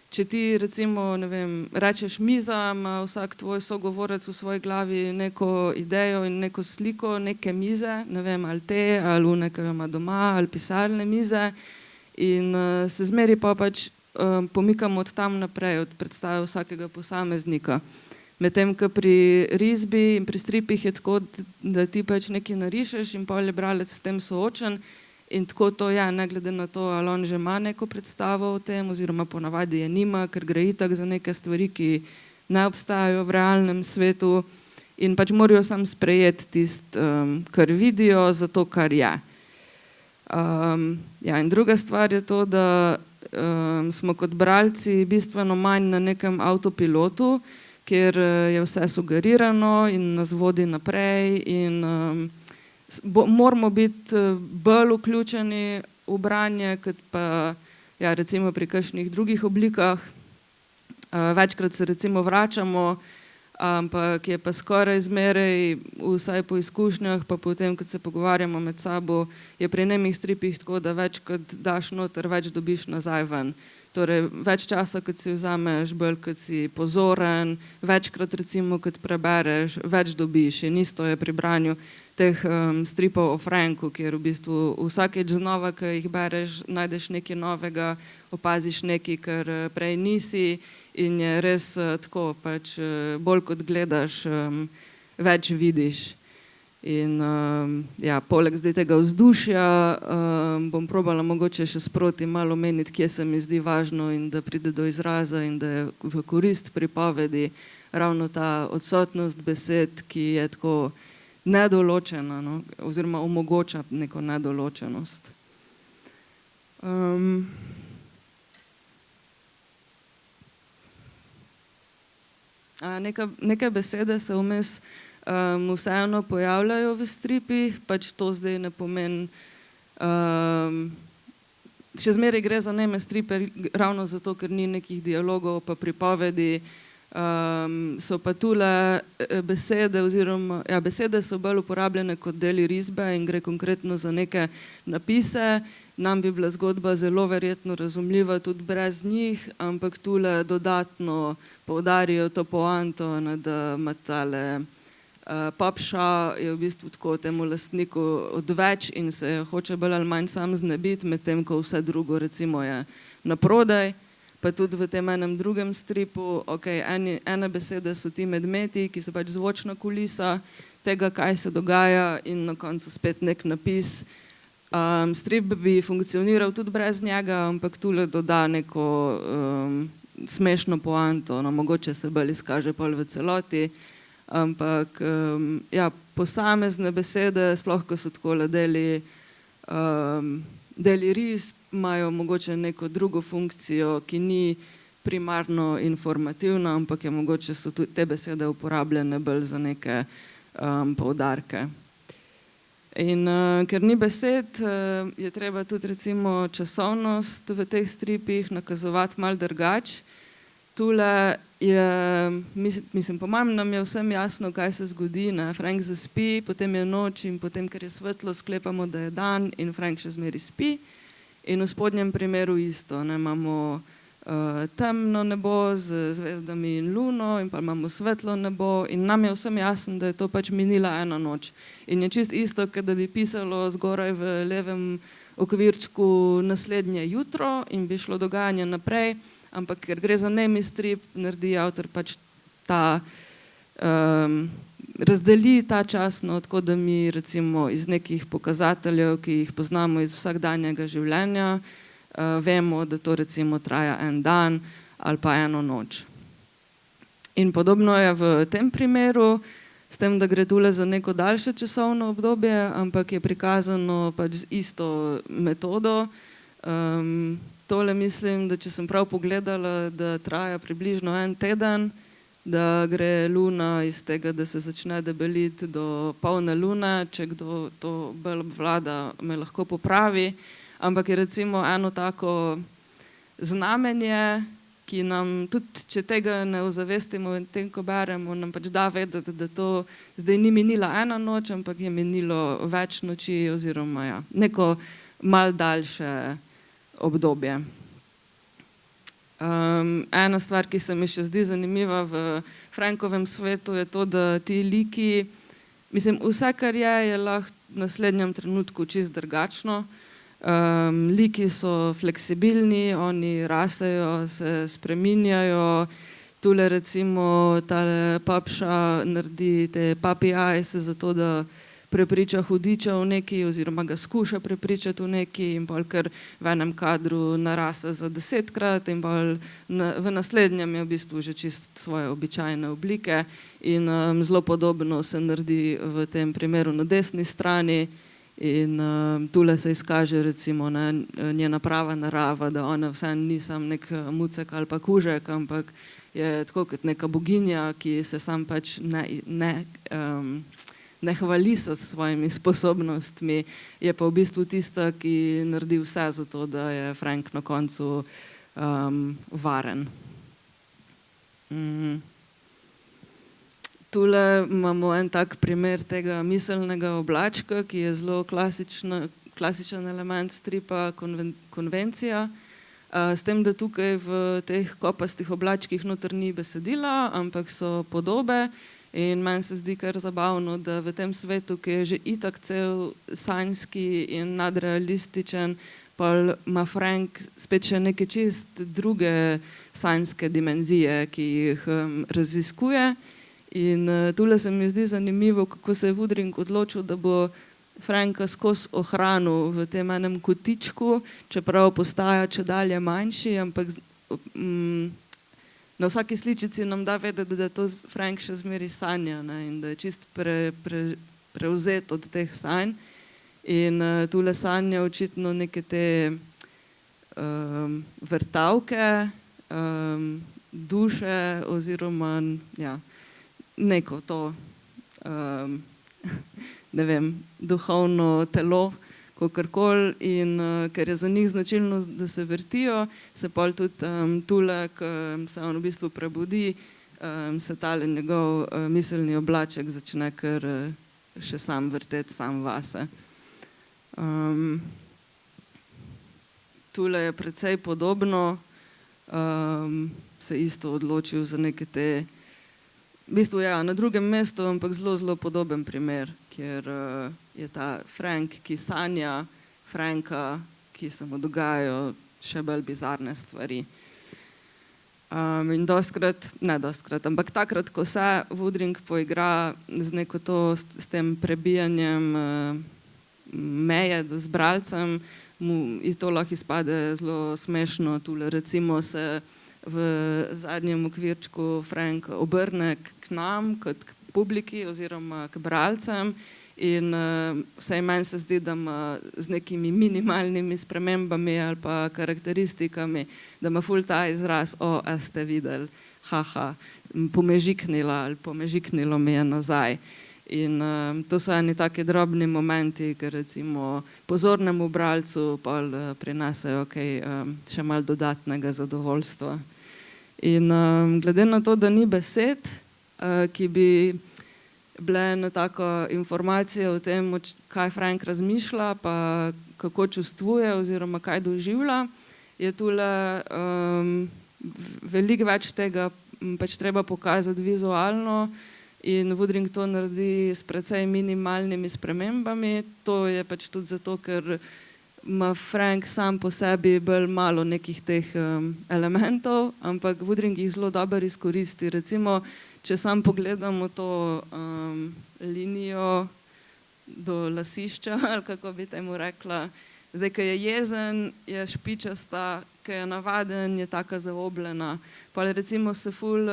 če ti recimo, ne vem, rečeš miza, ima vsak tvoj sogovorec v svoji glavi neko idejo in neko sliko neke mize, ne vem, ali te, ali nekaj ima doma, ali pisarne mize in se zmeri pa pač pomikamo od tam naprej, od predstave vsakega posameznika. Medtem, ko pri risbi in pri stripih je tako, da ti pač nekaj narišeš in pol je bralec s tem soočen in tako to je, ne glede na to, ali on že ima neko predstavo o tem oziroma ponavadi je nima, ker gre itak za neke stvari, ki ne obstajajo v realnem svetu in pač morajo sam sprejeti tisto, kar vidijo, za to, kar je. In druga stvar je to, da smo kot bralci bistveno manj na nekem avtopilotu, kjer je vse sugerirano in nas vodi naprej in moramo biti bolj vključeni v branje, kot pa recimo pri kakšnih drugih oblikah. Večkrat se recimo vračamo, ampak je pa skoraj zmeraj, vsaj po izkušnjah, pa potem, ko se pogovarjamo med sabo, je pri nemih stripih tako, da več kot daš noter, več dobiš nazaj ven. Torej, več časa, kot si vzameš, bolj, kot si pozoren, večkrat recimo, kot prebereš, več dobiš. In isto je pri branju teh stripov o Franku, kjer v bistvu vsakeč znova, ko jih bereš, najdeš nekaj novega, opaziš nekaj, kar prej nisi in je res tako, pač bolj kot gledaš, več vidiš. In poleg zdaj tega vzdušja bom probala mogoče še sproti malo omeniti, kje se mi zdi važno in da pride do izraza in da je v korist pripovedi, ravno ta odsotnost besed, ki je tako nedoločena, no, oziroma omogoča neko nedoločenost. Neke besede se vmes vseeno pojavljajo v stripih, pač to zdaj ne pomeni, še zmeraj gre za neme stripe, ravno zato, ker ni nekih dialogov pa pripovedi, so pa tule besede oziroma, ja, besede so bolj uporabljene kot deli risbe in gre konkretno za neke napise. Nam bi bila zgodba zelo verjetno razumljiva tudi brez njih, ampak tule dodatno poudarijo to poanto, da ima tale Papša je v bistvu tako temu lastniku odveč in se hoče bolj ali manj sam znebiti, medtem ko vse drugo recimo je naprodaj. Pa tudi v tem enem drugem stripu, ene besede so ti medmeti, ki so pač zvočna kulisa tega, kaj se dogaja, in na koncu spet nek napis. Strip bi funkcioniral tudi brez njega, ampak tule doda neko smešno poanto, no, mogoče se bolj izkaže pol v celoti, ampak ja, posamezne besede, sploh ko so takole deli ris, imajo mogoče neko drugo funkcijo, ki ni primarno informativna, ampak je mogoče so tudi te besede uporabljene bolj za neke poudarke. In ker ni besed, je treba tudi recimo časovnost v teh stripih nakazovati malo drugače. Tule je, mislim, po mojem nam je vsem jasno, kaj se zgodi, ne. Frank zaspi, potem je noč in potem, ker je svetlo, sklepamo, da je dan in Frank še zmeraj spi. In v spodnjem primeru isto, ne, imamo temno nebo z zvezdami in luno in pa imamo svetlo nebo in nam je vsem jasno, da je to pač minila ena noč. In je čist isto, kot da bi pisalo zgoraj v levem okvirčku naslednje jutro in bi šlo dogajanje naprej, ampak ker gre za nemi strip, naredi avtor pač ta, razdeli ta čas, no, tako da mi recimo iz nekih pokazateljev, ki jih poznamo iz vsakdanjega življenja, vemo, da to recimo traja en dan ali pa eno noč. In podobno je v tem primeru, s tem, da gre tule za neko daljše časovno obdobje, ampak je prikazano pač z isto metodo. Tole mislim, da če sem prav pogledala, da traja približno en teden, da gre luna iz tega, da se začne debeliti do polne lune, če kdo to bolj obvlada, me lahko popravi. Ampak je recimo eno tako znamenje, ki nam, tudi če tega ne ozavestimo in tem, ko beremo, nam pač da vedeti, da to zdaj ni minila ena noč, ampak je minilo več noči oziroma ja, neko malo daljše obdobje. Ena stvar, ki se mi še zdi zanimiva v Frankovem svetu, je to, da ti liki, mislim, vse, kar je lahko v naslednjem trenutku čisto drugačno. Liki so fleksibilni, oni rastejo, se spreminjajo. Tule recimo tale Papša naredi te puppy eyes zato, da prepriča hudiča v neki oziroma ga skuša prepričati v neki in pol kar v enem kadru naraste za 10-krat in pol v naslednjem je v bistvu že čist svoje običajne oblike in zelo podobno se naredi v tem primeru na desni strani. In tule se izkaže recimo njena prava narava, da ona vseeno ni sam nek mucek ali pa kužek, ampak je tako kot neka boginja, ki se sam pač ne hvali s svojimi sposobnostmi, je pa v bistvu tista, ki naredi vse za to, da je Frank na koncu varen. Tule imamo en tak primer tega miselnega oblačka, ki je zelo klasičen element stripa Konvencija, s tem, da tukaj v teh kopastih oblačkih noter ni besedila, ampak so podobe in meni se zdi kar zabavno, da v tem svetu, ki je že itak cel sanjski in nadrealističen, pa ima Frank spet še neke čist druge sanjske dimenzije, ki jih raziskuje. In tule se mi zdi zanimivo, kako se je Woodring odločil, da bo Franka skozi ohranil v tem enem kotičku, čeprav postaja čedalje manjši, ampak na vsaki sličici nam da vedeti, da to Frank še zmeri sanja, ne, in da je čist prevzet od teh sanj. In tule sanja očitno neke te vrtavke, duše oziroma ja, neko to ne vem, duhovno telo, kakorkoli, in ker je za njih značilno, da se vrtijo, se pol tudi tule, ko se on v bistvu prebudi, se tale njegov miselni oblaček začne kar še sam vrteti, sam vase. Tule je precej podobno, se isto odločil za neke te, v bistvu ja, na drugem mestu, ampak zelo, zelo podoben primer, kjer je ta Frank, ki sanja Franka, ki se mu dogajajo še bolj bizarne stvari. In dostkrat, ampak takrat, ko se Woodring poigra z neko to, s tem prebijanjem meje z bralcem, mu to lahko izpade zelo smešno. Tule recimo se v zadnjem okvirčku Frank obrne k nam, kot k publiki oziroma k bralcem, in vsaj meni se zdi, da ima z nekimi minimalnimi spremembami ali pa karakteristikami, da ima ful ta izraz, a ste videli, haha, pomežiknila ali pomežiknilo mi je nazaj. In to so eni taki drobni momenti, ker recimo pozornemu bralcu pol prinesejo še malo dodatnega zadovoljstva. In glede na to, da ni besed, ki bi bile na tako informacije o tem, kaj Frank razmišlja, pa kako čustvuje oziroma kaj doživlja, je tule veliko več tega pač treba pokazati vizualno, in Woodring to naredi s precej minimalnimi spremembami. To je pač tudi zato, ker ima Frank sam po sebi bolj malo nekih teh elementov, ampak Woodring jih zelo dobro izkoristi. Recimo, če sam pogledamo to linijo do lasišča, ali kako bi temu rekla, zdaj, ko je jezen, je špičasta, ko je navaden, je taka zaobljena. Pa recimo se ful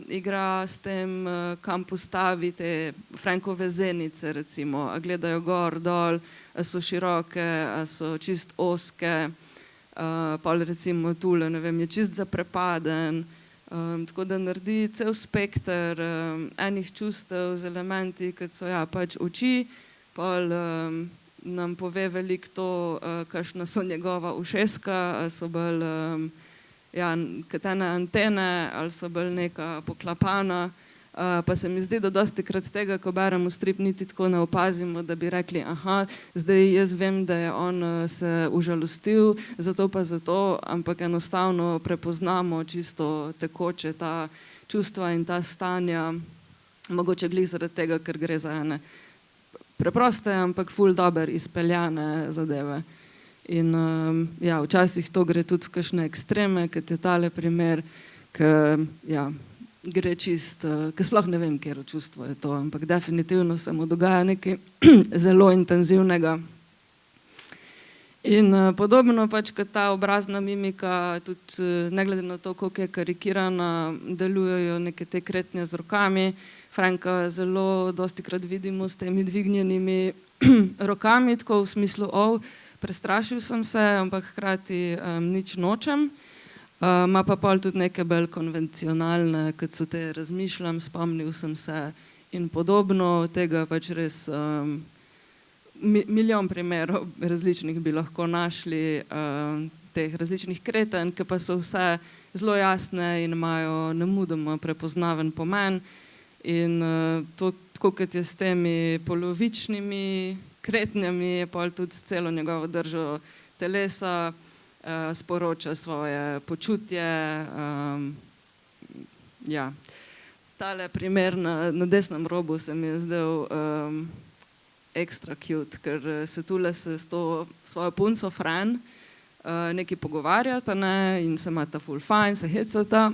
igra s tem, kam postavi te Frankove zenice, recimo, a gledajo gor, dol, a so široke, a so čist ozke, pa recimo tule, ne vem, je čist zaprepaden, tako da naredi cel spekter enih čustev z elementi, kot so ja, pač oči, pa nam pove veliko to, kakšna so njegova ušeska, ali so bolj kot ene antene, ali so bolj neka poklapana. Pa se mi zdi, da dostikrat tega, ko beremo strip, niti tako ne opazimo, da bi rekli, aha, zdaj jaz vem, da je on se užalostil, zato pa zato, ampak enostavno prepoznamo čisto tekoče ta čustva in ta stanja, mogoče glih zaradi tega, ker gre za ene preproste, ampak ful dober izpeljane zadeve. In ja, včasih to gre tudi v kakšne ekstreme, kot je tale primer, ker ja, gre čist, ker sploh ne vem, katero čustvo je to, ampak definitivno se mu dogaja nekaj zelo intenzivnega. In podobno pač, kot ta obrazna mimika, tudi ne glede na to, koliko je karikirana, delujejo neke te kretnje z rokami. Franka zelo dostikrat vidimo s temi dvignjenimi rokami, tako v smislu, prestrašil sem se, ampak hkrati nič nočem. Ima pa pol tudi neke bolj konvencionalne, kot so te razmišljam, spomnil sem se in podobno, tega pač res milijon primerov različnih bi lahko našli, teh različnih kretenj, ki pa so vse zelo jasne in imajo nemudoma prepoznaven pomen. In to, tako kot je s temi polovičnimi kretnjami, je pol tudi s celo njegovo držo telesa, sporoča svoje počutje. Ja. Tale primer na desnem robu se mi je zdel ekstra cute, ker se tule s to svojo punco Fran nekaj pogovarjata, ne, in se imata ful fajn, se hecata,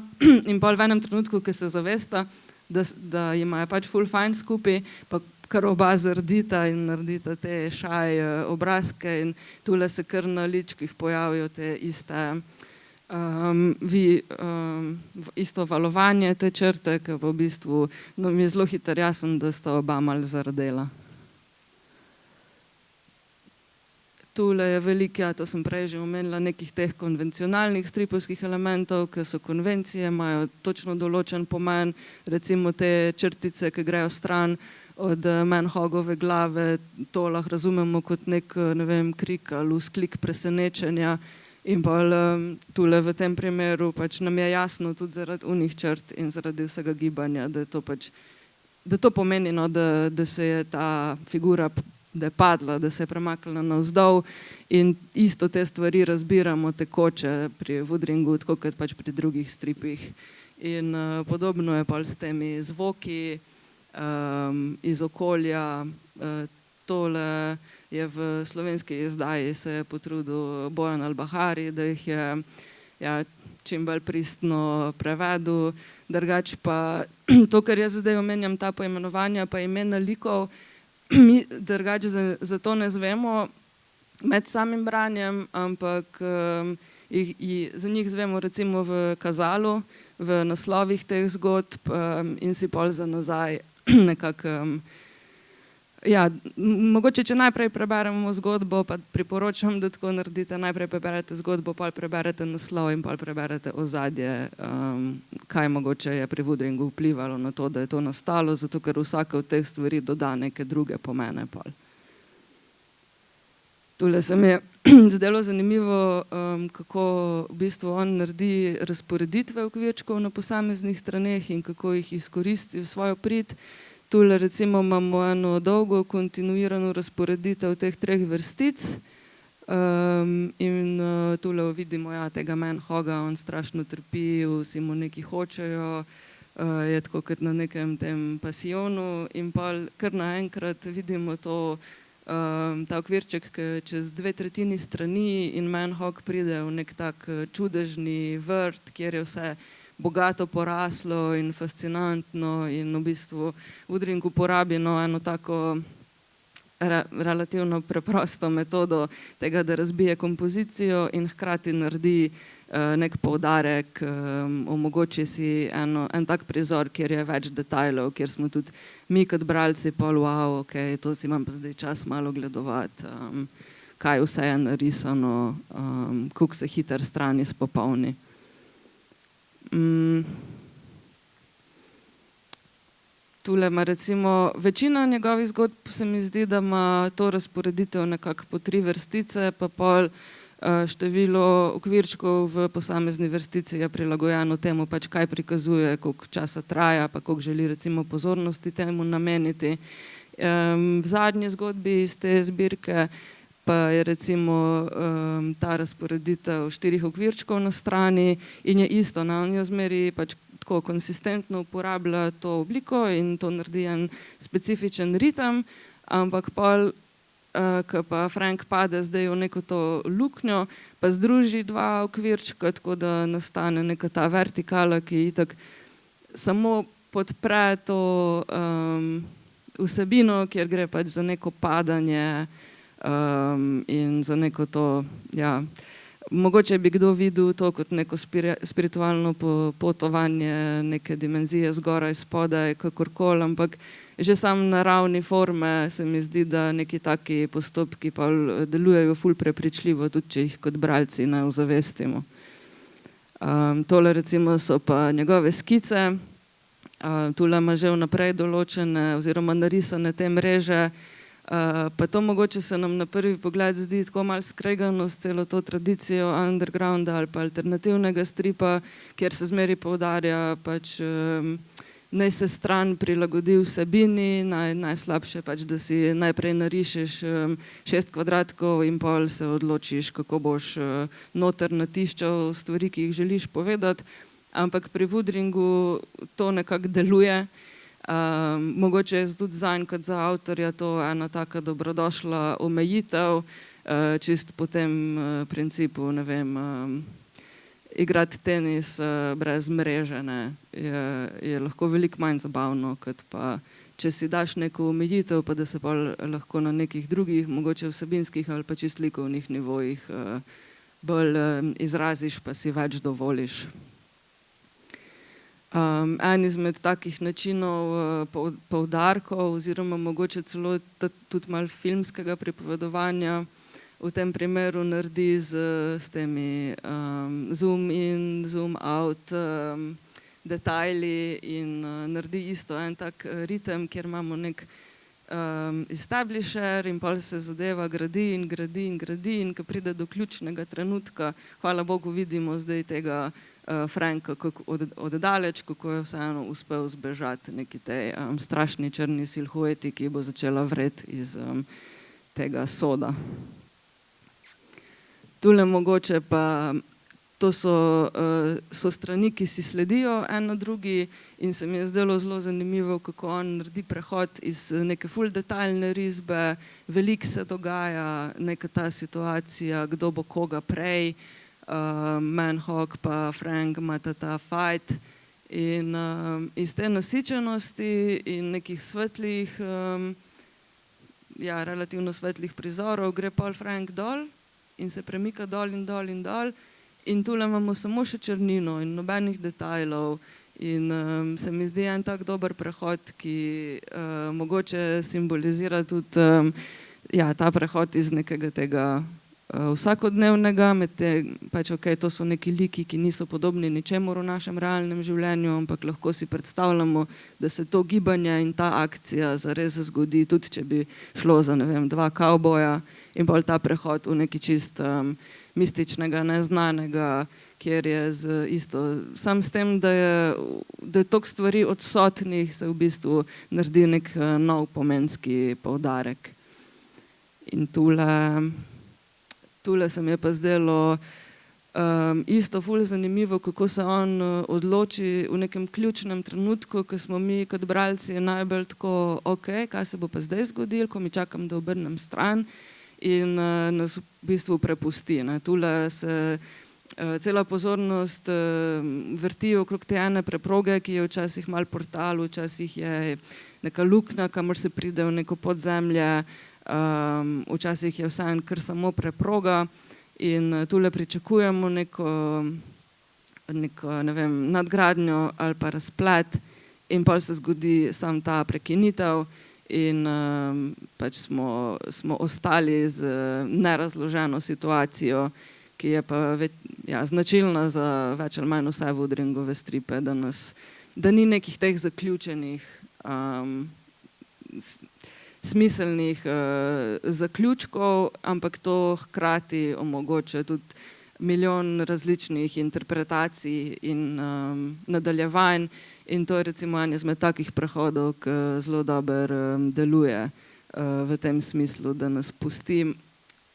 in pol v enem trenutku, ko se zavesta, da imajo pač ful fajn skupaj, pa kar oba zardita in naredita te šaj obrazke, in tule se kar na ličkih pojavijo te iste isto valovanje te črte, ki pa v bistvu mi je zelo hitro jasen, da sta oba mal zaradela. Tule je veliko, ja, to sem prej že omenila, nekih teh konvencionalnih stripovskih elementov, ki so konvencije, imajo točno določen pomen, recimo te črtice, ki grejo stran od Manhogove glave, to lahko razumemo kot nek, ne vem, krik ali vzklik presenečenja in pa tule v tem primeru pač nam je jasno tudi zaradi unih črt in zaradi vsega gibanja, da to pomeni, no, da se je ta figura da je padla, da se je premaknila navzdol in isto te stvari razbiramo tekoče pri Woodringu, tako kot pač pri drugih stripih. In podobno je pa s temi zvoki iz okolja. Tole je v slovenski izdaji se je potrudil Bojan Albahari, da jih je čim bolj pristno prevedel. Drugače pa to, kar jaz zdaj omenjam, ta poimenovanja pa imena likov, mi drugače za to ne zvemo med samim branjem, ampak za njih zvemo recimo v kazalu, v naslovih teh zgodb in si pol za nazaj nekako. Ja, mogoče, če najprej preberemo zgodbo, pa priporočam, da tako naredite, najprej preberete zgodbo, pol preberete naslov in pol preberete ozadje, kaj mogoče je pri Woodringu vplivalo na to, da je to nastalo, zato ker vsaka od teh stvari doda neke druge pomene pol. Tule se mi je zdelo zanimivo, kako v bistvu on naredi razporeditve okvirčkov na posameznih straneh in kako jih izkoristi v svojo prid. Tule recimo imamo eno dolgo kontinuirano razporeditev teh 3 vrstic in tule vidimo tega Manhoga, on strašno trpi, vsi mu nekaj hočejo, je tako kot na nekem tem pasijonu in pa kar naenkrat vidimo ta okvirček, ki čez 2/3 strani in Manhog pride v nek tak čudežni vrt, kjer je vse bogato poraslo in fascinantno in v bistvu Woodring uporabi eno tako relativno preprosto metodo tega, da razbije kompozicijo in hkrati naredi nek poudarek, omogoči si en tak prizor, kjer je več detajlov, kjer smo tudi mi kot bralci pol, wow, ok, to si imam pa zdaj čas malo gledovati, kaj vse je narisano, koliko se hitro strani spopolni. Tule ima recimo večina njegovih zgodb, se mi zdi, da ima to razporeditev nekako po 3 vrstice, pa pol število okvirčkov v posamezni vrstici je prilagojeno temu, pač kaj prikazuje, koliko časa traja, pa koliko želi recimo pozornosti temu nameniti. V zadnji zgodbi iz te zbirke pa je recimo ta razporeditev 4 okvirčkov na strani in je isto, on jo zmeri pač tako konsistentno uporablja to obliko in to naredi en specifičen ritem, ampak pol, ko pa Frank pade zdaj v neko to luknjo, pa združi 2 okvirčka, tako da nastane neka ta vertikala, ki itak samo podpre to vsebino, kjer gre pač za neko padanje in za neko to, ja, mogoče bi kdo videl to kot neko spiritualno potovanje, neke dimenzije zgoraj, spodaj, kakorkoli, ampak že sam na ravni forme se mi zdi, da neki taki postopki pa delujejo ful prepričljivo, tudi če jih kot bralci ne ozavestimo. Tole recimo so pa njegove skice, tule ima že vnaprej določene oziroma narisane te mreže, pa to mogoče se nam na prvi pogled zdi tako malo skregano s celo to tradicijo undergrounda ali pa alternativnega stripa, kjer se zmeri poudarja pač naj se stran prilagodi vsebini, najslabše pač, da si najprej narišeš 6 kvadratkov in pol se odločiš, kako boš noter natiščal stvari, ki jih želiš povedati, ampak pri Woodringu to nekako deluje. Mogoče je tudi zanj kot za avtorja to ena taka dobrodošla omejitev, čist po tem principu, ne vem, igrati tenis brez mreže, ne, je lahko veliko manj zabavno, kot pa če si daš neko omejitev, pa da se pa lahko na nekih drugih, mogoče vsebinskih ali pa čist likovnih nivojih bolj izraziš, pa si več dovoliš. En izmed takih načinov poudarkov oziroma mogoče celo tudi malo filmskega pripovedovanja v tem primeru naredi s temi zoom in, zoom out detajli in naredi isto en tak ritem, kjer imamo nek establisher in pol se zadeva gradi in gradi in gradi in ko pride do ključnega trenutka, hvala Bogu vidimo zdaj tega Franka od daleč, kako je vseeno uspel zbežati neki tej strašni črni silhueti, ki bo začela vreti iz tega soda. Tule mogoče pa to so strani, ki si sledijo eno drugi in se mi je zdelo zelo zanimivo, kako on naredi prehod iz neke ful detaljne risbe, veliko se dogaja, neka ta situacija, kdo bo koga prej, Manhawk pa Frank imata ta fight in iz te nasičenosti in nekih svetlih, relativno svetlih prizorov gre pol Frank dol in se premika dol in dol in dol in tule imamo samo še črnino in nobenih detajlov in se mi zdi en tak dober prehod, ki mogoče simbolizira tudi ta prehod iz nekega tega vsakodnevnega, pač ok, to so neki liki, ki niso podobni ničemur v našem realnem življenju, ampak lahko si predstavljamo, da se to gibanje in ta akcija zares zgodi, tudi če bi šlo za, ne vem, dva kavboja in pol ta prehod v neki čist mističnega, neznanega, kjer je sam s tem, da je toliko stvari odsotnih, se v bistvu naredi nek nov pomenski poudarek. In tule se mi je pa zdelo isto ful zanimivo, kako se on odloči v nekem ključnem trenutku, ko smo mi kot bralci najbolj tako, ok, kaj se bo pa zdaj zgodilo, ko mi čakam, da obrnem stran in nas v bistvu prepusti. Tule se cela pozornost vrti okrog te ene preproge, ki je včasih malo portal, včasih je neka luknja, kamor se pride v neko podzemlje, včasih je vseeno kar samo preproga in tule pričakujemo neko ne vem, nadgradnjo ali pa razplet in pol se zgodi sam ta prekinitev in pač smo ostali z nerazloženo situacijo, ki je pa značilna za več ali manj vse Woodringove stripe, da ni nekih teh zaključenih smiselnih zaključkov, ampak to hkrati omogoča tudi milijon različnih interpretacij in nadaljevanj in to je recimo en izmed takih prehodov, ki zelo dobro deluje v tem smislu, da nas pusti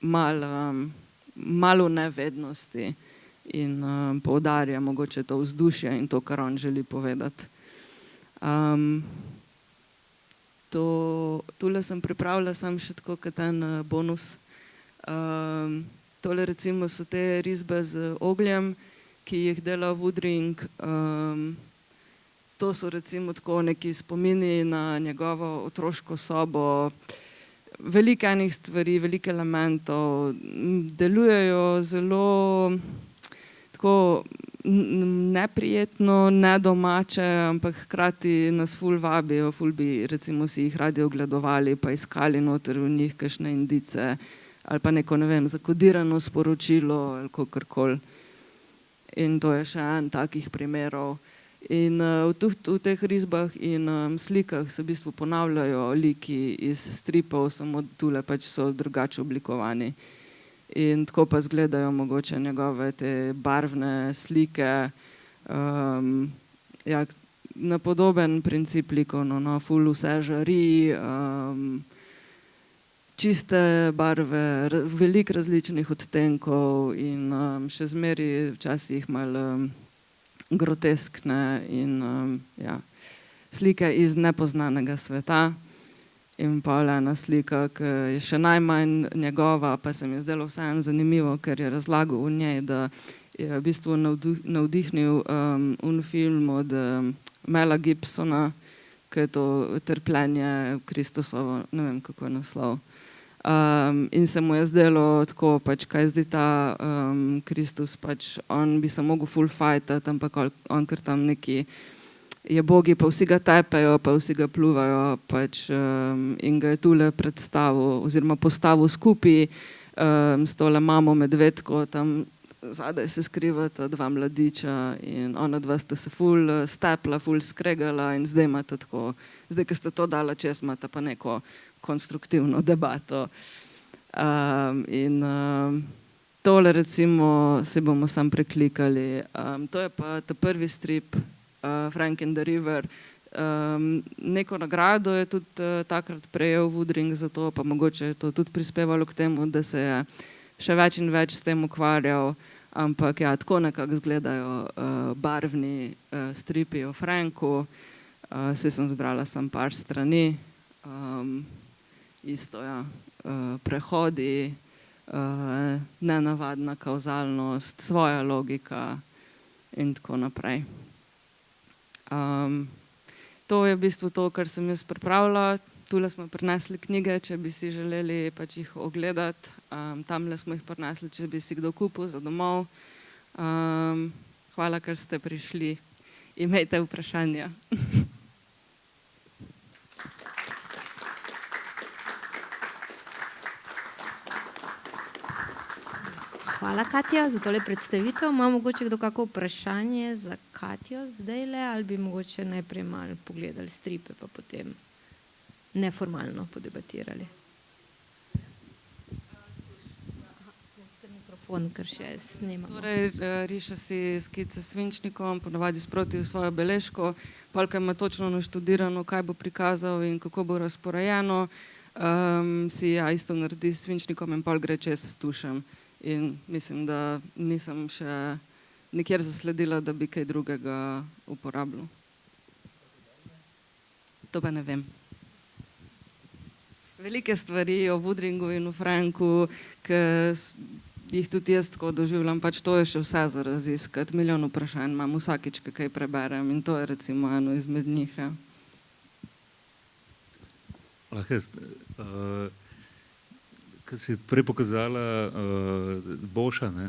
malo nevednosti in poudarja mogoče to vzdušje in to, kar on želi povedati. Tule sem pripravila sam še tako kot en bonus. Tole recimo so te risbe z ogljem, ki jih dela Woodring. To so recimo tako neki spomini na njegovo otroško sobo. Veliko enih stvari, veliko elementov. Delujejo zelo tako neprijetno, nedomače, ampak hkrati nas ful vabijo, ful bi recimo si jih radi ogledovali pa iskali noter v njih kakšne indice ali pa neko, ne vem, zakodirano sporočilo ali kakorkoli. In to je še en takih primerov. In v teh risbah in slikah se v bistvu ponavljajo liki iz stripov, samo tule pač so drugače oblikovani. In tako pa izgledajo mogoče njegove te barvne slike, na podoben princip likovno, ful vse žari, čiste barve, veliko različnih odtenkov in še zmeraj včasih malo groteskne in slike iz nepoznanega sveta. In pa ena slika, ki je še najmanj njegova, pa se mi je zdelo vseeno zanimivo, ker je razlagal v njej, da je v bistvu navdihnil film od Mela Gibsona, ki je to Trpljenje Kristusovo, ne vem, kako je naslov. In se mu je zdelo tako, pač, kaj zdaj ta Kristus, pač on bi se mogel full fightati, ampak on ker tam neki je bogi, pa vsi ga tepejo, pa vsi ga pluvajo, pač, in ga je tule predstavil oziroma postavil skupaj s tole mamo medvedko, tam zadaj se skrivata dva mladiča in ona dva sta se ful stepla, ful skregala in zdaj imata tako, zdaj, ko sta to dala čez, imata pa neko konstruktivno debato. Tole recimo se bomo sam preklikali. To je pa ta prvi strip Frank and the River. Neko nagrado je tudi takrat prejel Woodring za to, pa mogoče je to tudi prispevalo k temu, da se je še več in več s tem ukvarjal, ampak ja, tako nekako izgledajo barvni stripi o Franku. Saj sem zbrala sam par strani. Isto, ja, prehodi, nenavadna kauzalnost, svoja logika in tako naprej. To je v bistvu to, kar sem jaz pripravila. Tule smo prinesli knjige, če bi si želeli pač jih ogledati. Tamle smo jih prinesli, če bi si kdo kupil za domov. Hvala, ker ste prišli. Imejte vprašanja. Hvala, Katja, za tole predstavitev. Ima mogoče kdo kako vprašanje za Katjo zdajle, ali bi mogoče najprej malo pogledali stripe, pa potem neformalno podebatirali? Mikrofon, ker še snemamo. Torej, riše si skice s svinčnikom, ponavadi sproti v svojo beležko, polka ima točno naštudirano, kaj bo prikazal in kako bo razporejeno, si ja isto naredi s svinčnikom in pol gre čez s tušem. In mislim, da nisem še nikjer zasledila, da bi kaj drugega uporabljal. To pa ne vem. Velike stvari o Woodringu in o Franku, ki jih tudi jaz tako doživljam, pač to je še vse za raziskati. Milijon vprašanj imam vsakič, kaj preberem in to je recimo eno izmed njih. Ja. Lahko jaz, ko si prej pokazala Boša, ne?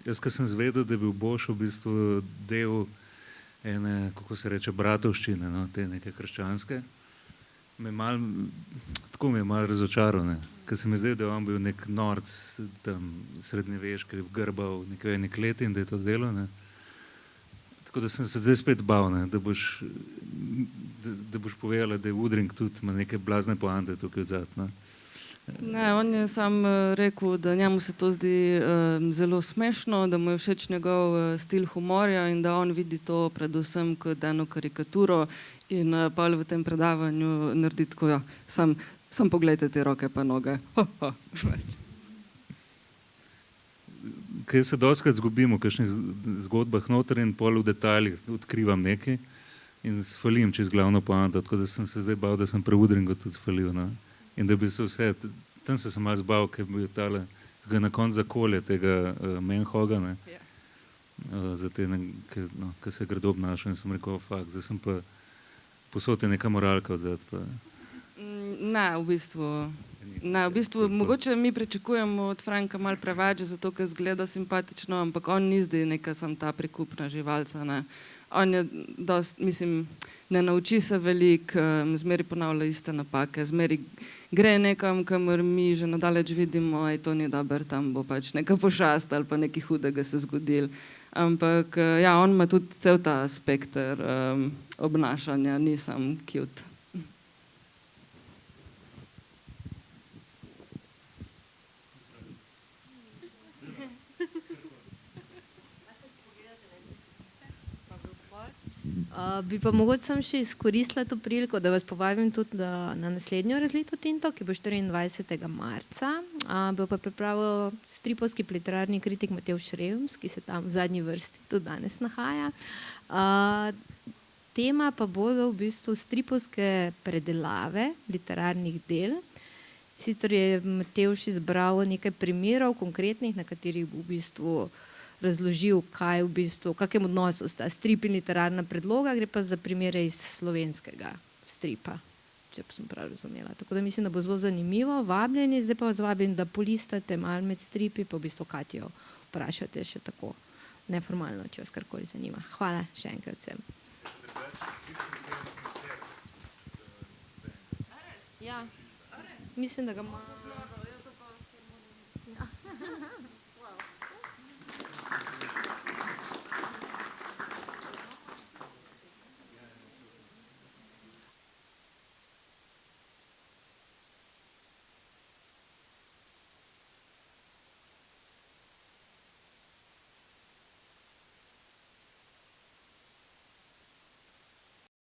Jaz, ko sem zvedel, da je bil Boš v bistvu del ene, kako se reče, bratovščine, no? Te neke krščanske, me je malo razočaral, ne? Ker se mi zdaj, da je on bil nek norc, tam srednjeveški, grbal nek let in da je to delo, ne? Tako da sem se zdaj spet bal, ne? Da boš povedala, da je Woodring tudi ima neke blazne poante tukaj odzad, ne? Ne, on je sam rekel, da njemu se to zdi zelo smešno, da mu je všeč njegov stil humorja in da on vidi to predvsem kot eno karikaturo in pa v tem predavanju naredi tako, ja, sam pogledajte te roke pa noge. Kaj se dostikrat zgubim v kakšnih zgodbah noter in pol v detaljih odkrivam nekaj in sfalim čez glavno poanto, tako da sem se zdaj bal, da sem pre Woodringa tudi sfalil, ne? In da bi se vse, tam se sem malo zbal, ker bi tale, ga na koncu zakolje tega Manhoga, ne? Za te, ki se je grdo obnašal in sem rekel, fakt, zdaj sem pa posod je neka moralka odzad pa. Ne, v bistvu mogoče mi pričakujemo od Franka malo preveč, zato ker zgleda simpatično, ampak on ni zdaj neka sam ta prikupna živalca, ne. On je dost, mislim, ne nauči se veliko, zmeri ponavlja iste napake, zmeri gre nekam, kamor mi že nadaleč vidimo, aj to ni dober, tam bo pač neka pošast ali pa nekaj hudega se zgodil. Ampak ja, on ima tudi cel ta spekter obnašanja, ni sam cute. Bi pa mogoče sem še izkoristila to priliko, da vas povabim tudi na naslednjo razlito Tinto, ki bo 24. marca. Bo pa pripravil stripovski literarni kritik Matevž Rems, ki se tam v zadnji vrsti tudi danes nahaja. Tema pa bodo v bistvu stripovske predelave literarnih del. Sicer je Matevž izbral nekaj primerov konkretnih, na katerih bo v bistvu razložil, kaj v bistvu, v kakem odnosu sta strip in literarna predloga, gre pa za primere iz slovenskega stripa, če če sem prav razumela. Tako da mislim, da bo zelo zanimivo. Vabljeni, zdaj pa vas vabim, da polistate malo med stripi, pa v bistvu Katjo vprašate še tako neformalno, če vas karkoli zanima. Hvala še enkrat vsem. Ja, mislim, da ga ima. Ja.